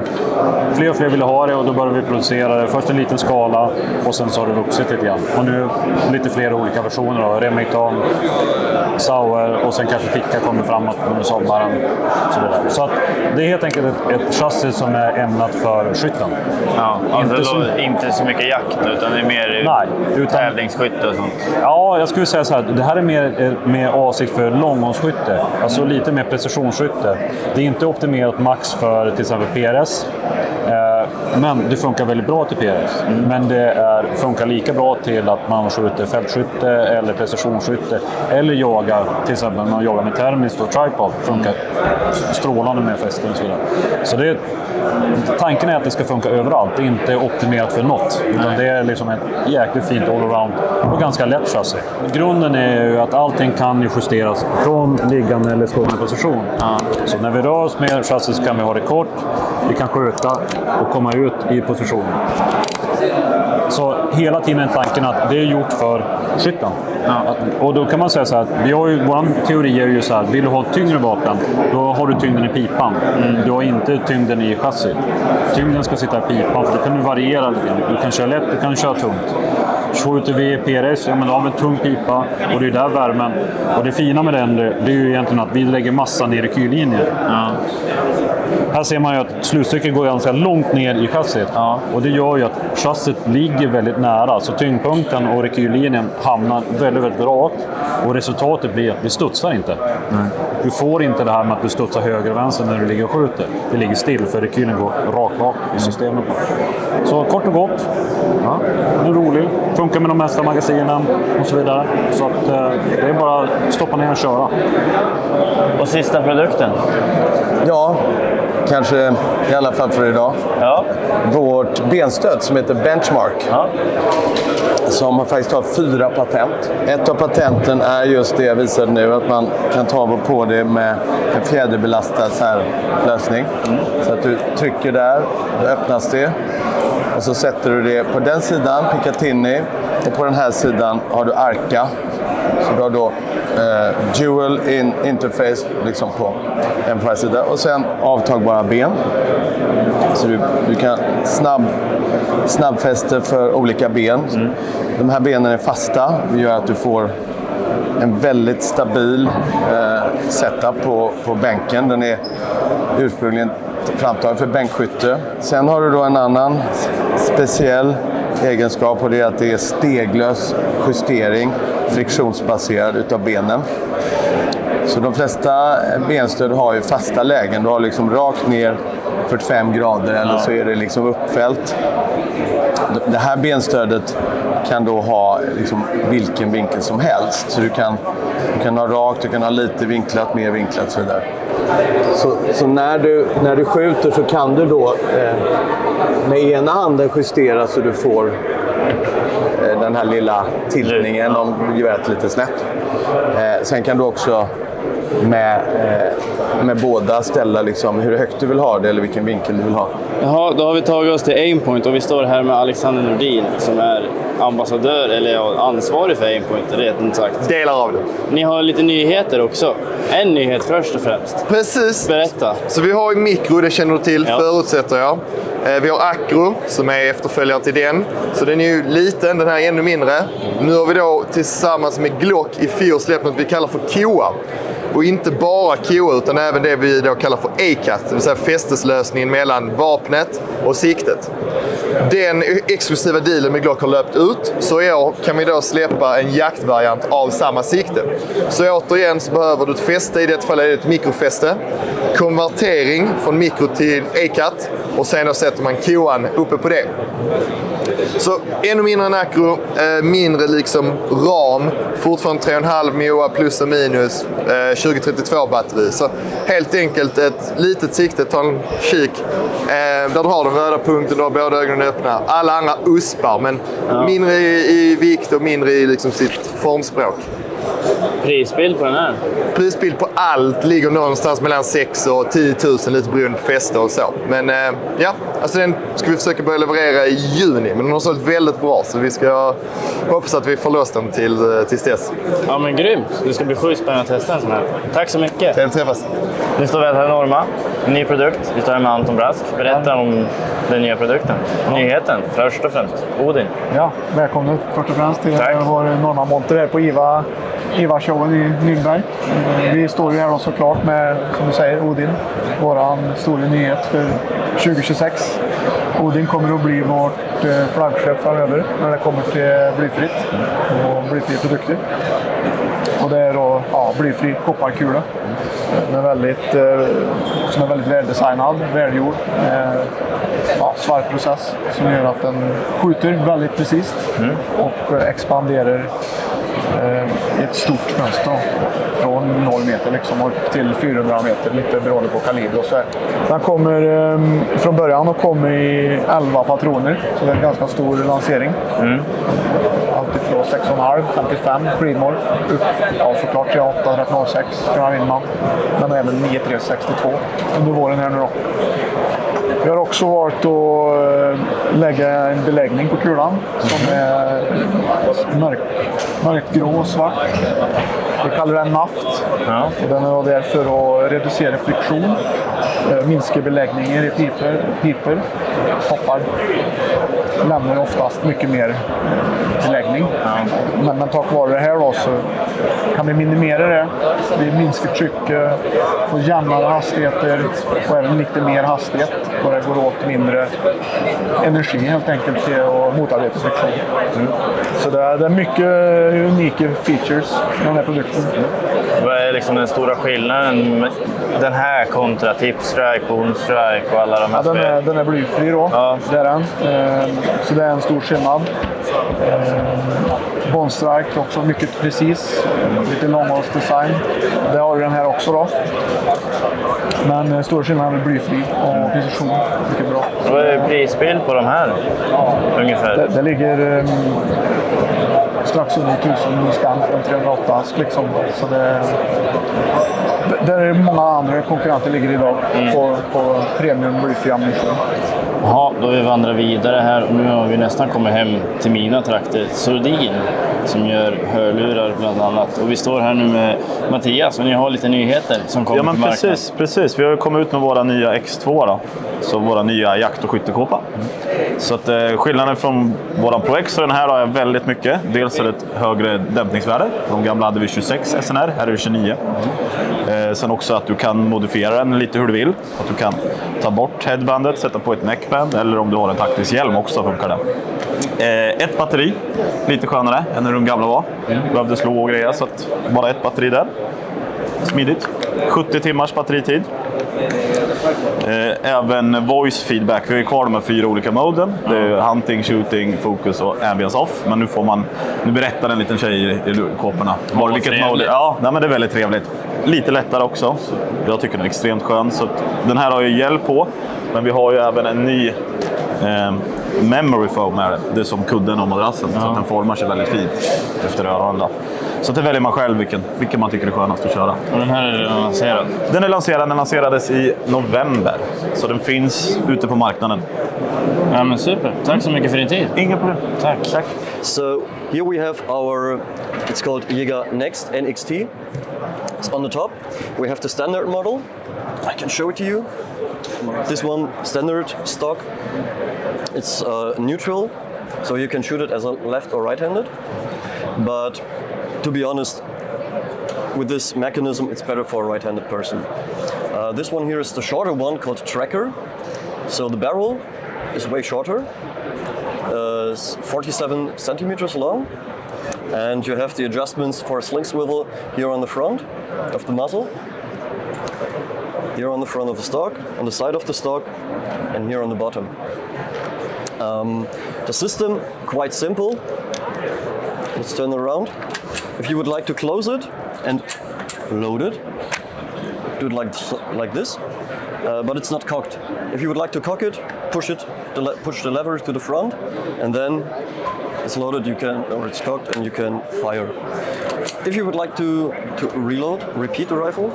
fler och fler ville ha det, och då började vi producera det. Först en liten skala, och sen så har det vuxit lite grann. Och nu lite fler olika versioner då. Remington, Sauer, och sen kanske Tikka kommer framåt under sommaren. Så att det är helt enkelt ett chassi som är ämnat för skytten. Ja, inte så mycket jakt, utan det är mer tävlingsskytte och sånt. Ja, jag skulle säga så här. Det här är mer avsikt för långhållsskytte. Alltså lite mer precisionsskytte. Det är inte optimerat max för till exempel PRS. Men det funkar väldigt bra till PRS. Men det funkar lika bra till att man skjuter fältskytte eller precisionsskytte. Eller jagar, till exempel när man jagar med termiskt och tripod. Funkar strålande med fästen och så vidare. Så tanken är att det ska funka överallt. Det är inte optimerat för något. Utan det är ett jäkligt fint all-around och ganska lätt chassi. Grunden är ju att allting kan justeras från liggande eller stående position. Så när vi rör oss med chassi så kan vi ha det kort. Vi kan skjuta och komma ut i position. Så hela tiden är tanken att det är gjort för skytten. Och då kan man säga så här, vår teori är ju så här: vill du ha tyngre vapen, då har du tyngden i pipan. Du har inte tyngden i chassit. Tyngden ska sitta i pipan, för då kan du variera lite. Du kan köra lätt, du kan köra tungt. Skjuter vi PRS, då har vi en tung pipa, och det är där värmen. Och det fina med den, det är ju egentligen att vi lägger massan i rekyllinjen. Här ser man ju att slutstycket går ganska långt ner i chassit. Och det gör ju att chassit ligger väldigt nära. Så tyngdpunkten och rekyllinjen hamnar väldigt, väldigt rakt. Och resultatet blir att vi studsar inte. Du får inte det här med att du studsar höger och vänster när du ligger och skjuter. Det ligger still, för rekylen går rakt bak i systemet. Så kort och gott. Det är roligt. Funkar med de mesta magasinen och så vidare. Så att det är bara att stoppa ner och köra. Och sista produkten? Ja, kanske i alla fall för idag. Vårt benstöd som heter Benchmark. Som faktiskt har 4 patent. Ett av patenten är just det jag visade nu, att man kan ta på det med en fjäderbelastad så här lösning. Så att du trycker där, då öppnas det. Och så sätter du det på den sidan, Picatinny. Och på den här sidan har du Arca. Så du har då dual interface liksom på en sida. Och sen avtagbara ben. Så du kan snabbfäste för olika ben. De här benen är fasta. Det gör att du får en väldigt stabil setup på bänken. Den är ursprungligen framtagen för bänkskytte. Sen har du då en annan speciell egenskap, och det är att det är steglös justering, friktionsbaserad utav benen. Så de flesta benstöd har ju fasta lägen. Du har liksom rakt ner 45 grader eller så är det liksom uppfällt. Det här benstödet kan då ha liksom vilken vinkel som helst. Så du kan ha rakt, du kan ha lite vinklat, mer vinklat och så vidare. Så när du skjuter så kan du då med ena handen justera så du får den här lilla tiltningen om geväret lite snett. Sen kan du också med båda ställa liksom hur högt du vill ha det eller vilken vinkel du vill ha. Jaha, då har vi tagit oss till Aimpoint och vi står här med Alexander Nordin som är ambassadör eller ansvarig för Aimpoint, rätt inte sagt. Delar av det. Ni har lite nyheter också. En nyhet först och främst. Precis. Berätta. Så vi har ju mikro, det känner du till, förutsätter jag. Vi har akro som är efterföljare till den. Så den är ju liten, den här är ännu mindre. Nu har vi då tillsammans med Glock i fyr släppt något vi kallar för KOA. Och inte bara KOA utan även det vi då kallar för ACAT, det vill säga fästeslösningen mellan vapnet och siktet. Den exklusiva dealen med Glock har löpt ut, så i år kan vi då släppa en jaktvariant av samma sikte. Så återigen så behöver du ett fäste, i det fallet är det ett mikrofäste, konvertering från mikro till ACAT och sen då sätter man KOAn uppe på det. Så ännu mindre än akro, mindre liksom ram, fortfarande 3,5 MOA plus och minus, 2032 batteri. Så helt enkelt ett litet sikte, ta en kik där du har den röda punkten, du har båda ögonen öppna. Alla andra uspar, men mindre i vikt och mindre i liksom sitt formspråk. Prisbild på den här? Prisbild på allt ligger någonstans mellan 6 och 10 000, lite beroende på fäste och så. Men ja, alltså den ska vi försöka börja leverera i juni. Men den har sålt väldigt bra, så vi ska hoppas att vi får löst den tills dess. Ja men grymt, det ska bli sjukt spännande att testa en sån här. Tack så mycket. Trevligt träffas. Nu står vi här i Norma, en ny produkt. Vi står här med Anton Brask. Berätta om den nya produkten. Nyheten, först och främst. Odin. Ja, välkommen först och främst till vår Norma-monter här på IWA-showen i Nürnberg. Vi står ju här då såklart med, som du säger, Odin. Våran stora nyhet för 2026. Odin kommer att bli vårt flaggskepp framöver när det kommer till blyfritt och blyfria produkter. Och det är då blyfri kopparkula. Den är som är väldigt väldesignad, välgjord. Svarvprocess som gör att den skjuter väldigt precis och expanderar i ett stort fönster från 0 meter liksom, upp till 400 meter, lite beroende på kaliber och så här. Den kommer från början och kommer i 11 patroner, så det är en ganska stor lansering. Alltifrån 6,5, 55 skivor upp, såklart till 806 vinner man, men även 9362 under våren här nu då. Vi har också valt att lägga en beläggning på kulan som är mörkgrå och svart. Vi kallar den naft. Den är där för att reducera friktion, minska beläggningar i piper, hoppar. Lämnar oftast mycket mer beläggning. Men tack vare det här då så kan vi minimera det. Vi minskar trycket, får jämnare hastigheter och även lite mer hastighet. Och det går åt mindre energi helt enkelt till att motarbeta friktion. Så det är mycket unika features med den här produkten. Vad är liksom den stora skillnaden med den här kontra tipstrike, bonestrike och alla de här den är blyfri då. Ja. Det är den. Så det är en stor skillnad. Bonestrike också mycket precis. Lite långhållsdesign. Det har den här också då. Men stor skillnad är blyfri och precision. Mycket bra. Vad är prisbild på de här? Ungefär? Det ligger strax under 1000 spänn från 308 liksom. Så det Där är många andra konkurrenter ligger idag på premium blyfri-ammunition. Ja, då vi vandrar vidare här och nu har vi nästan kommit hem till mina trakter. Sordin som gör hörlurar bland annat. Och vi står här nu med Mattias och ni har lite nyheter som kommer till marknaden. Precis. Vi har kommit ut med våra nya X2 då. Så våra nya jakt- och skyttekåpa. Så att skillnaden från våran Pro X och den här har jag väldigt mycket. Dels är det ett högre dämpningsvärde. De gamla hade vi 26 SNR, här är det 29. Sen också att du kan modifiera den lite hur du vill. Att du kan ta bort headbandet, sätta på ett neckband eller om du har en taktisk hjälm också funkar den. Ett batteri, lite skönare än hur de gamla var. Behövde slå och grejer så att bara ett batteri där. Smidigt. 70 timmars batteritid. Även voice feedback. Vi har kvar de här 4 olika moden. Det är hunting, shooting, focus och ambience off. Men nu berättar en liten tjej i kåporna. Var vilket mode? Ja, men det är väldigt trevligt. Lite lättare också. Så jag tycker den är extremt skön. Så den här har ju hjälp på. Men vi har ju även en ny memory foam med det är som kudden och madrassen. Så att den formar sig väldigt fint efter öronen. Så det väljer man själv vilken man tycker är skönast att köra. Och den här är redan lanserad? Den lanserades i november. Så den finns ute på marknaden. Ja, men super. Tack så mycket för din tid. Inga problem. Tack. So here we have it's called Jäger Next NXT. It's on the top. We have the standard model. I can show it to you. This one, standard stock. It's neutral, so you can shoot it as a left or right-handed. But to be honest, with this mechanism, it's better for a right-handed person. This one here is the shorter one called Tracker. So the barrel is way shorter, 47 centimeters long. And you have the adjustments for a sling swivel here on the front of the muzzle, here on the front of the stock, on the side of the stock, and here on the bottom. The system, quite simple. Let's turn it around. If you would like to close it and load it, do it like this, but it's not cocked. If you would like to cock it, push the lever to the front, and then it's loaded. It's cocked, and you can fire. If you would like to repeat the rifle,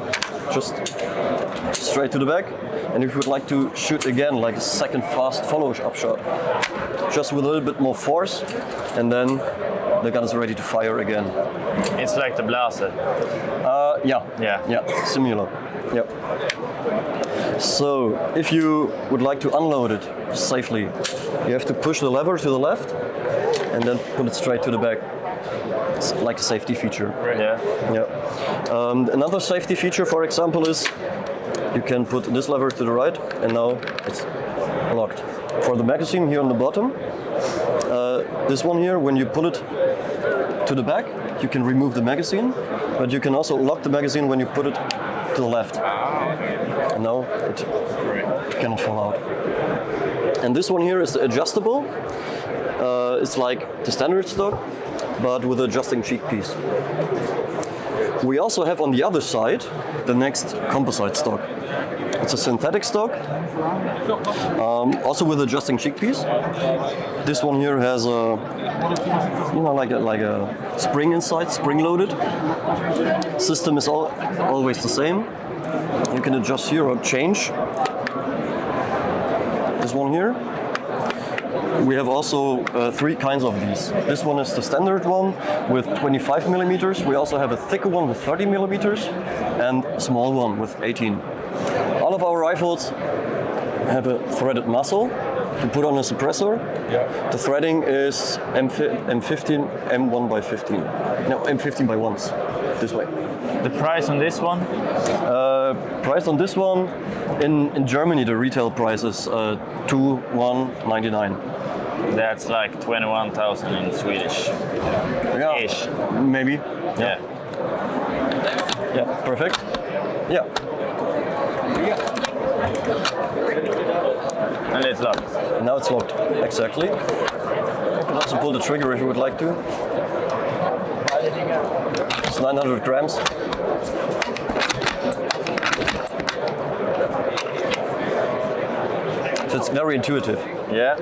just straight to the back. And if you would like to shoot again, like a second fast follow-up shot, just with a little bit more force, and then the gun is ready to fire again. It's like the blaster. Yeah, similar. Yeah. So if you would like to unload it safely, you have to push the lever to the left, and then put it straight to the back. It's like a safety feature. Yeah. Another safety feature, for example, is you can put this lever to the right, and now it's locked. For the magazine here on the bottom, this one here, when you pull it to the back, you can remove the magazine, but you can also lock the magazine when you put it to the left. And now it cannot fall out. And this one here is the adjustable. It's like the standard stock, but with an adjusting cheek piece. We also have on the other side the next composite stock. It's a synthetic stock, also with adjusting cheek piece. This one here has a, like a spring inside, spring loaded. System is always the same. You can adjust here or change. This one here. We have also 3 kinds of these. This one is the standard one with 25 millimeters. We also have a thicker one with 30 millimeters and a small one with 18. All of our rifles have a threaded muzzle to put on a suppressor. The threading is M15, M1 by 15. No, M15 by 1s, this way. The price on this one? Price on this one, in Germany the retail price is 2,199. That's like 21,000 in Swedish. Yeah, ish. Maybe. Yeah. Yeah, perfect. Yeah. And it's locked. Now it's locked, exactly. You can also pull the trigger if you would like to. It's 900 grams. So it's very intuitive. Yeah.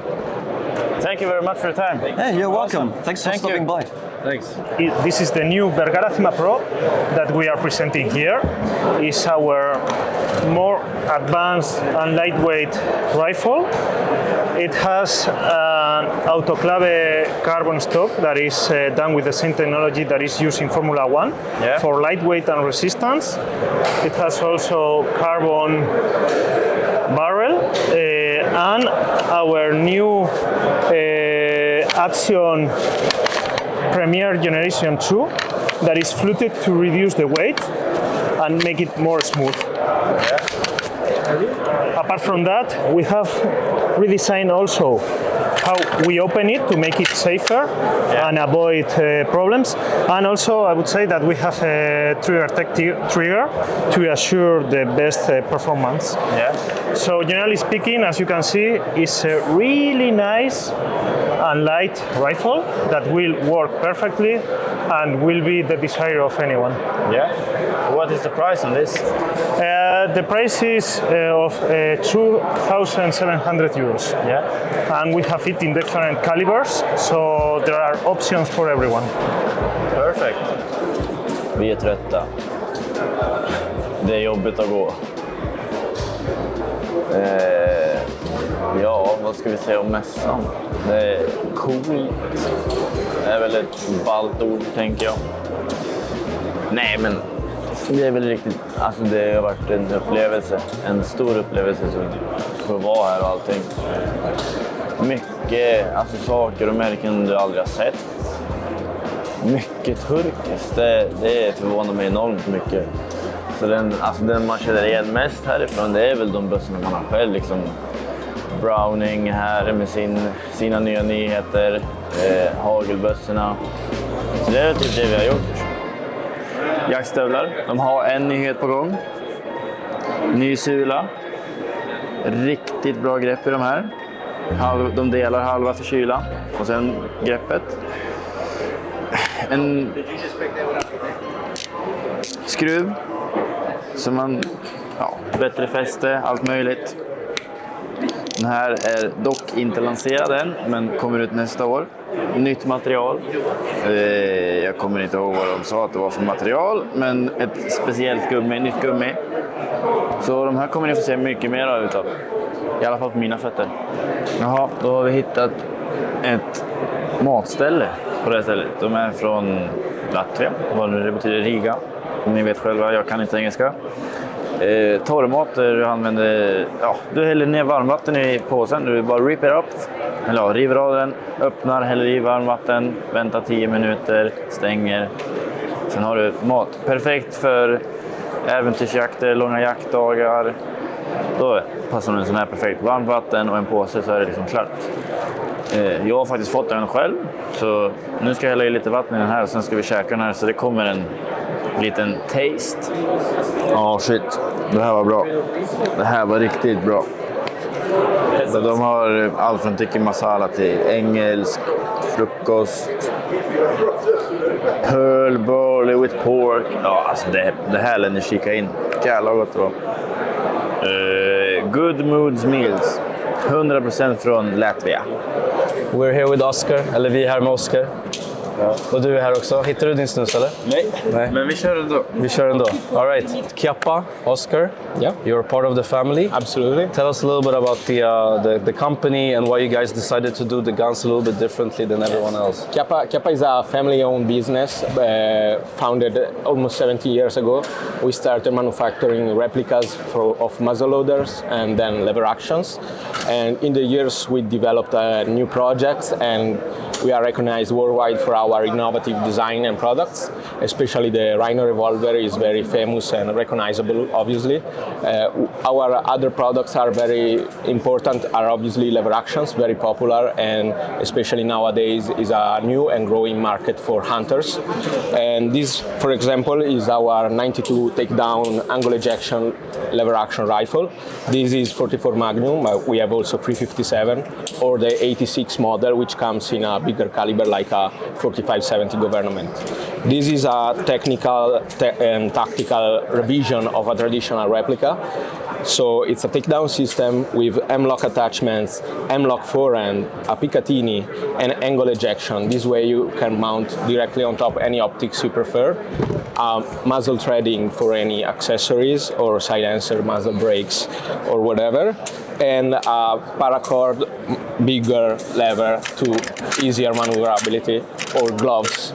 Thank you very much for your time. Hey, you're welcome. Awesome. Thanks for stopping by. Thanks. This is the new Vergara Cima Pro that we are presenting here. It's our more advanced and lightweight rifle. It has an autoclave carbon stock that is done with the same technology that is used in Formula One for lightweight and resistance. It has also carbon barrel and our new Action Premier Generation 2 that is fluted to reduce the weight and make it more smooth. Apart from that, we have redesigned also how we open it to make it safer and avoid problems. And also, I would say that we have a trigger to assure the best performance. So generally speaking, as you can see, it's a really nice and light rifle that will work perfectly and will be the desire of anyone. What is the price on this? The price is of 2,700 euros. And we have it in different calibers, so there are options for everyone. Perfect. Vi är trötta. Det är jobbigt att gå. Ja, vad ska vi säga om mässan? Det är coolt. Det är väl ett ballt ord, tänker jag. Nej, men det är väl riktigt... Alltså det har varit en upplevelse. En stor upplevelse för att vara här och allting. Mycket alltså, saker och märken du aldrig har sett. Mycket turkiskt. Det förvånar mig enormt mycket. Så den man känner igen mest härifrån, det är väl de bössorna man har själv. Liksom Browning här med sina nya nyheter. Hagelbössorna. Så det är typ det vi har gjort. Jaktstövlar. De har en nyhet på gång. Ny sula. Riktigt bra grepp i de här. De delar halva för kyla. Och sen greppet. En skruv. Så man... Ja, bättre fäste, allt möjligt. Den här är dock inte lanserad än, men kommer ut nästa år. Nytt material. Jag kommer inte ihåg vad de sa att det var för material, men ett speciellt gummi, nytt gummi. Så de här kommer ni få se mycket mer av utav. I alla fall på mina fötter. Jaha, då har vi hittat ett matställe på det här stället. De är från Latvia, vad det betyder Riga. Om ni vet själva, jag kan inte engelska. Torrmat, du använder, du häller ner varmvatten i påsen, du bara river av den, öppnar, häller i varmvatten, väntar 10 minuter, stänger. Sen har du mat. Perfekt för äventyrsjakter, långa jaktdagar. Då passar den sån här perfekt. Varmvatten och en påse, så är det liksom klart. Jag har faktiskt fått den själv, så nu ska jag hälla i lite vatten i den här och sen ska vi käka den här, så det kommer en liten taste. Shit. Det här var bra. Det här var riktigt bra. Så de har allt från tikka masala till engelsk frukost. Pearl barley with pork. Ja, alltså det här lär ni kika in. Jävla gott det var. Good Moods Meals. 100% från Latvia. We're here with Oscar, eller vi är här med Oscar. Ja. Och du är här också. Hittar du din snus eller? Nej. Men vi kör ändå. All right. Kiappa, Oscar. Yeah. You're part of the family. Absolutely. Tell us a little bit about the company and why you guys decided to do the guns a little bit differently than everyone else. Kiappa is a family-owned business founded almost 70 years ago. We started manufacturing replicas of muzzleloaders and then lever actions. And in the years we developed new projects, and we are recognized worldwide for our innovative design and products. Especially the Rhino revolver is very famous and recognizable, obviously. Our other products are very important, are obviously lever actions, very popular, and especially nowadays is a new and growing market for hunters. And this, for example, is our 92 takedown angle ejection lever action rifle. This is 44 Magnum. We have also 357 or the 86 model, which comes in a bigger caliber like a 40 4570 government. This is a technical and tactical revision of a traditional replica. So it's a takedown system with M-lock attachments, M-lock forend, a Picatinny, and angle ejection. This way you can mount directly on top any optics you prefer. Muzzle threading for any accessories or silencer, muzzle brakes, or whatever. And a paracord, bigger lever to easier maneuverability or gloves,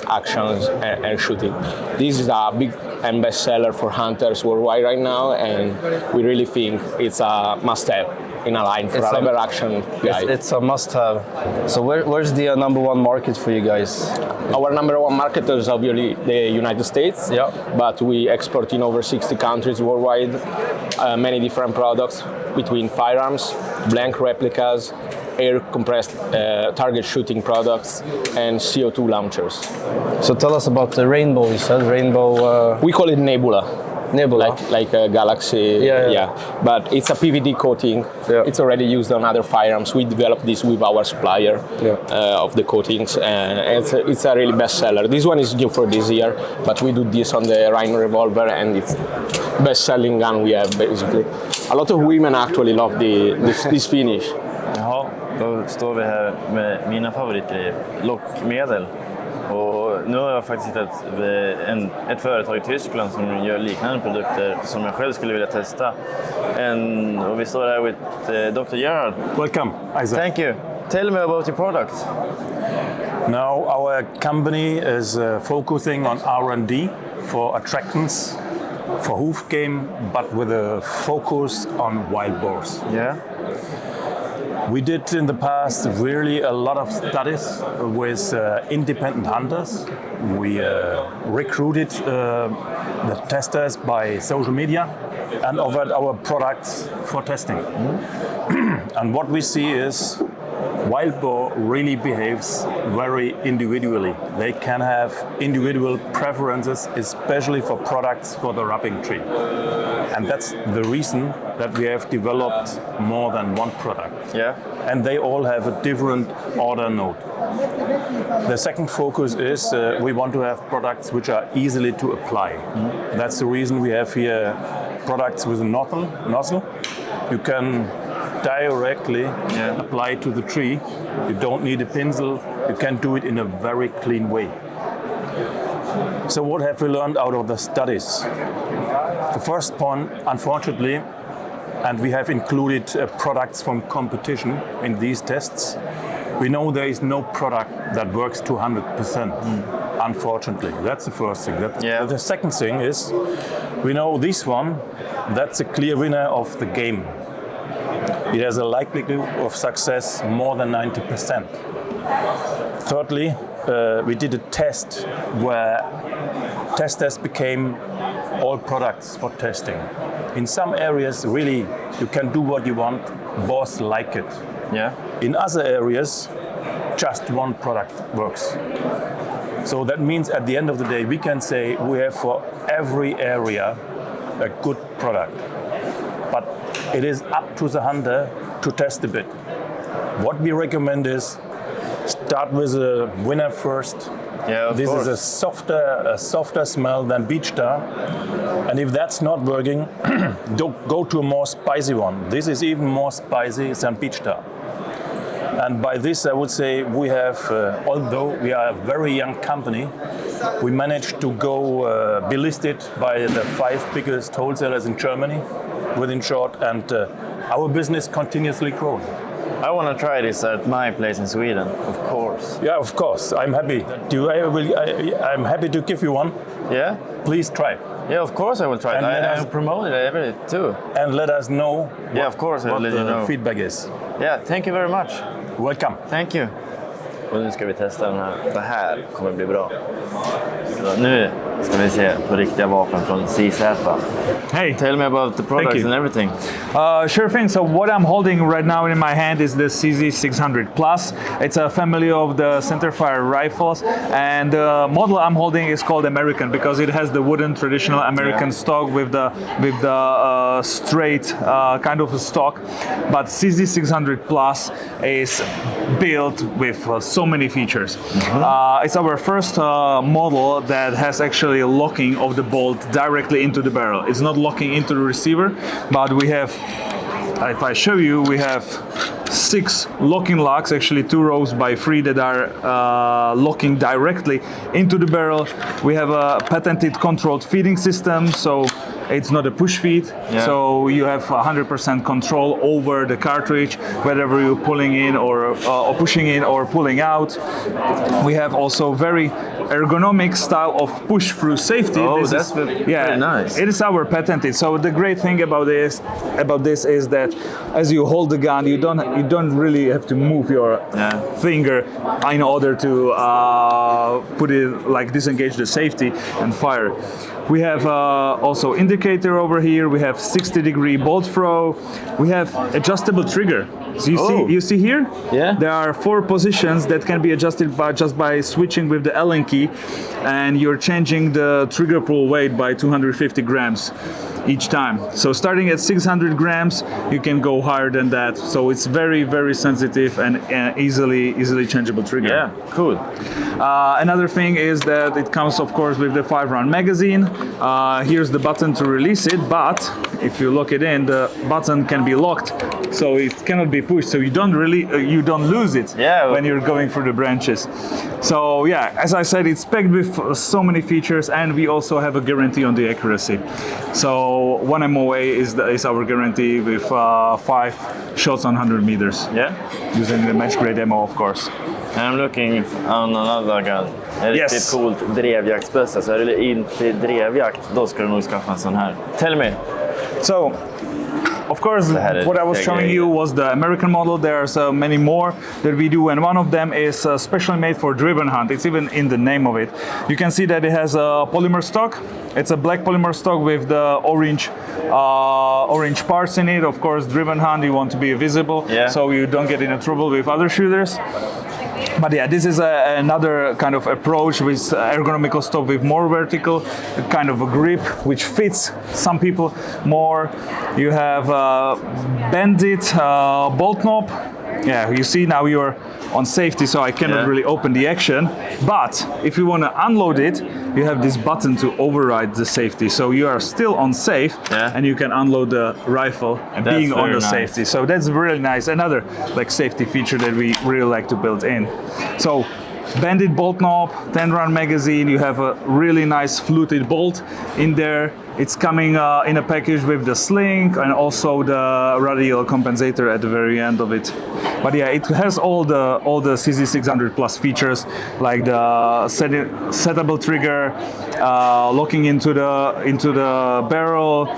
actions, and shooting. This is a big and best seller for hunters worldwide right now, and we really think it's a must-have in a line for a lever action guy. It's a must-have. So where's the number one market for you guys? Our number one market is obviously the United States, but we export in over 60 countries worldwide, many different products between firearms, blank replicas, air compressed target shooting products, and CO2 launchers. So tell us about the rainbow. You said rainbow. We call it nebula. Nebula, like a galaxy. But it's a PVD coating. It's already used on other firearms. We developed this with our supplier of the coatings, and it's a really best seller. This one is new for this year, but we do this on the Rhino revolver, and it's best selling gun we have basically. A lot of women actually love this finish. Jaha, då står vi här med mina favoritgrejer, lockmedel. Och nu har jag faktiskt hittat ett företag i Tyskland som gör liknande produkter som jag själv skulle vilja testa. Och vi står här med Dr. Gerard. Welcome, Isaac. Thank you. Tell me about your products. Now, our company is focusing on R&D for attractants, for hoof game, but with a focus on wild boars. Yeah. We did in the past really a lot of studies with independent hunters. We recruited the testers by social media and offered our products for testing. And what we see is wild boar really behaves very individually. They can have individual preferences, especially for products for the rubbing tree. And that's the reason that we have developed more than one product. Yeah. And they all have a different order note. The second focus is we want to have products which are easily to apply. That's the reason we have here products with a nozzle. You can directly apply to the tree. You don't need a pencil. You can do it in a very clean way. So what have we learned out of the studies? The first point, unfortunately, and we have included products from competition in these tests, we know there is no product that works to 100%, unfortunately. That's the first thing. The second thing is, we know this one, that's a clear winner of the game. It has a likelihood of success more than 90%. Thirdly, we did a test where testers became all products for testing. In some areas, really, you can do what you want, boss like it. Yeah. In other areas, just one product works. So that means at the end of the day, we can say we have for every area a good product. But it is up to the hunter to test a bit. What we recommend is start with a winner first. Yeah, of this course. is a softer smell than Beach Star. And if that's not working, don't go to a more spicy one. This is even more spicy than Beach Star. And by this, I would say we have, although we are a very young company, we managed to go be listed by the 5 biggest wholesalers in Germany within short, and our business continuously growing. I want to try this at my place in Sweden, of course. Yeah, of course. I'm happy. I'm happy to give you one. Yeah? Please try. Yeah, of course I will try it. I will promote it every too. And let us know of course I'll let you know. Feedback is. Yeah, thank you very much. Welcome. Thank you. Och nu ska vi testa den här. Det här kommer bli bra. Så nu ska vi se på riktiga vapen från CZ. Hey. Tell me about the products and everything. Sure thing. So what I'm holding right now in my hand is the CZ600 Plus. It's a family of the centerfire rifles, and the model I'm holding is called American because it has the wooden traditional American stock with the straight kind of a stock. But CZ600 Plus is built with so many features. It's our first model that has actually locking of the bolt directly into the barrel. It's not locking into the receiver, but we have, if I show you, we have 6 locking locks, actually 2 rows by 3 that are locking directly into the barrel. We have a patented controlled feeding system, so it's not a push feed, so you have 100% control over the cartridge, whether you're pulling in or pushing in or pulling out. We have also very ergonomic style of push-through safety. Oh, that's very nice. It is our patented. So the great thing about this is that as you hold the gun, you don't really have to move your finger in order to put it like disengage the safety and fire. We have also indicator over here. We have 60-degree bolt throw. We have adjustable trigger. So you see here? Yeah. There are 4 positions that can be adjusted just by switching with the Allen key, and you're changing the trigger pull weight by 250 grams each time. So starting at 600 grams, you can go higher than that. So it's very, very sensitive and easily changeable trigger. Yeah, cool. Another thing is that it comes, of course, with the 5-round magazine. Here's the button to release it, but if you lock it in, the button can be locked, so it cannot be pushed. So you don't lose it when you're going through the branches. So yeah, as I said, it's packed with so many features, and we also have a guarantee on the accuracy. So 1 MOA is our guarantee with 5 shots on 100 meters. Yeah. Using the match grade ammo, of course. And I'm looking on another gun. En riktigt coolt drevjaktsbössa. Så är det in till drevjakt, då ska du nog skaffa en sån här. Tell me. So, of course, what I was showing you was the American model. There's many more that we do, and one of them is specially made for driven hunt. It's even in the name of it. You can see that it has a polymer stock. It's a black polymer stock with the orange parts in it. Of course, driven hunt, you want to be visible, so you don't get into trouble with other shooters. But yeah, this is another kind of approach with ergonomical stock with more vertical kind of a grip, which fits some people more. You have bended bolt knob. Yeah, you see now you're on safety, so I cannot really open the action. But if you want to unload it, you have this button to override the safety. So you are still on safe, and you can unload the rifle and being on the safety. So that's really nice. Another like safety feature that we really like to build in. So bended bolt knob, 10-round magazine. You have a really nice fluted bolt in there. It's coming in a package with the sling and also the radial compensator at the very end of it. But yeah, it has all the CZ600 Plus features, like the settable trigger, locking into the barrel,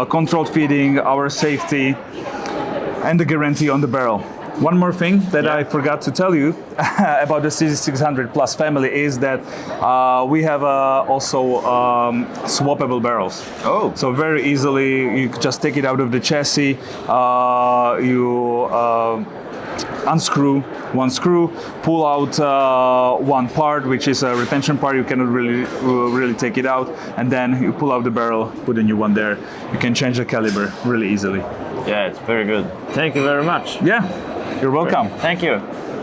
controlled feeding, our safety, and the guarantee on the barrel. One more thing that I forgot to tell you about the CZ600 Plus family is that we have also swappable barrels. Oh. So very easily, you just take it out of the chassis, you unscrew one screw, pull out one part, which is a retention part. You cannot really take it out, and then you pull out the barrel, put a new one there. You can change the caliber really easily. Yeah, it's very good. Thank you very much. Yeah, you're welcome. Thank you.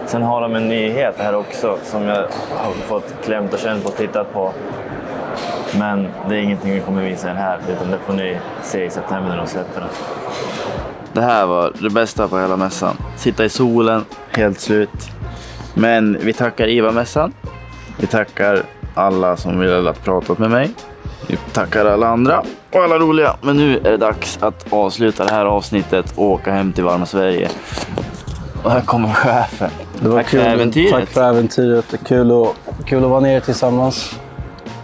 Sen har de en nyhet här också som jag har fått klämt och känt på och tittat på. Men det är ingenting vi kommer visa här, utan det får ni se i september när de släpper den. Det här var det bästa på hela mässan. Sitta i solen, helt slut. Men vi tackar IWA-mässan. Vi tackar alla som ville att prata med mig. Vi tackar alla andra och alla roliga. Men nu är det dags att avsluta det här avsnittet och åka hem till varma Sverige. Och här kommer chefen. Tack för äventyret. Tack för äventyret. Det är kul att vara nere tillsammans.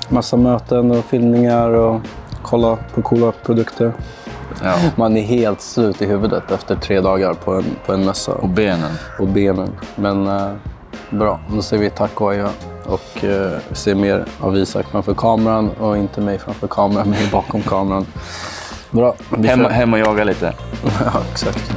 Massa möten och filmningar och kolla på coola produkter. Ja. Man är helt slut i huvudet efter 3 dagar på en mässa. Och benen. Men bra, då säger vi tack och adjö. och se mer av Isak framför kameran och inte mig framför kameran, men bakom kameran. Bra. Hem och jaga lite. Ja, exakt.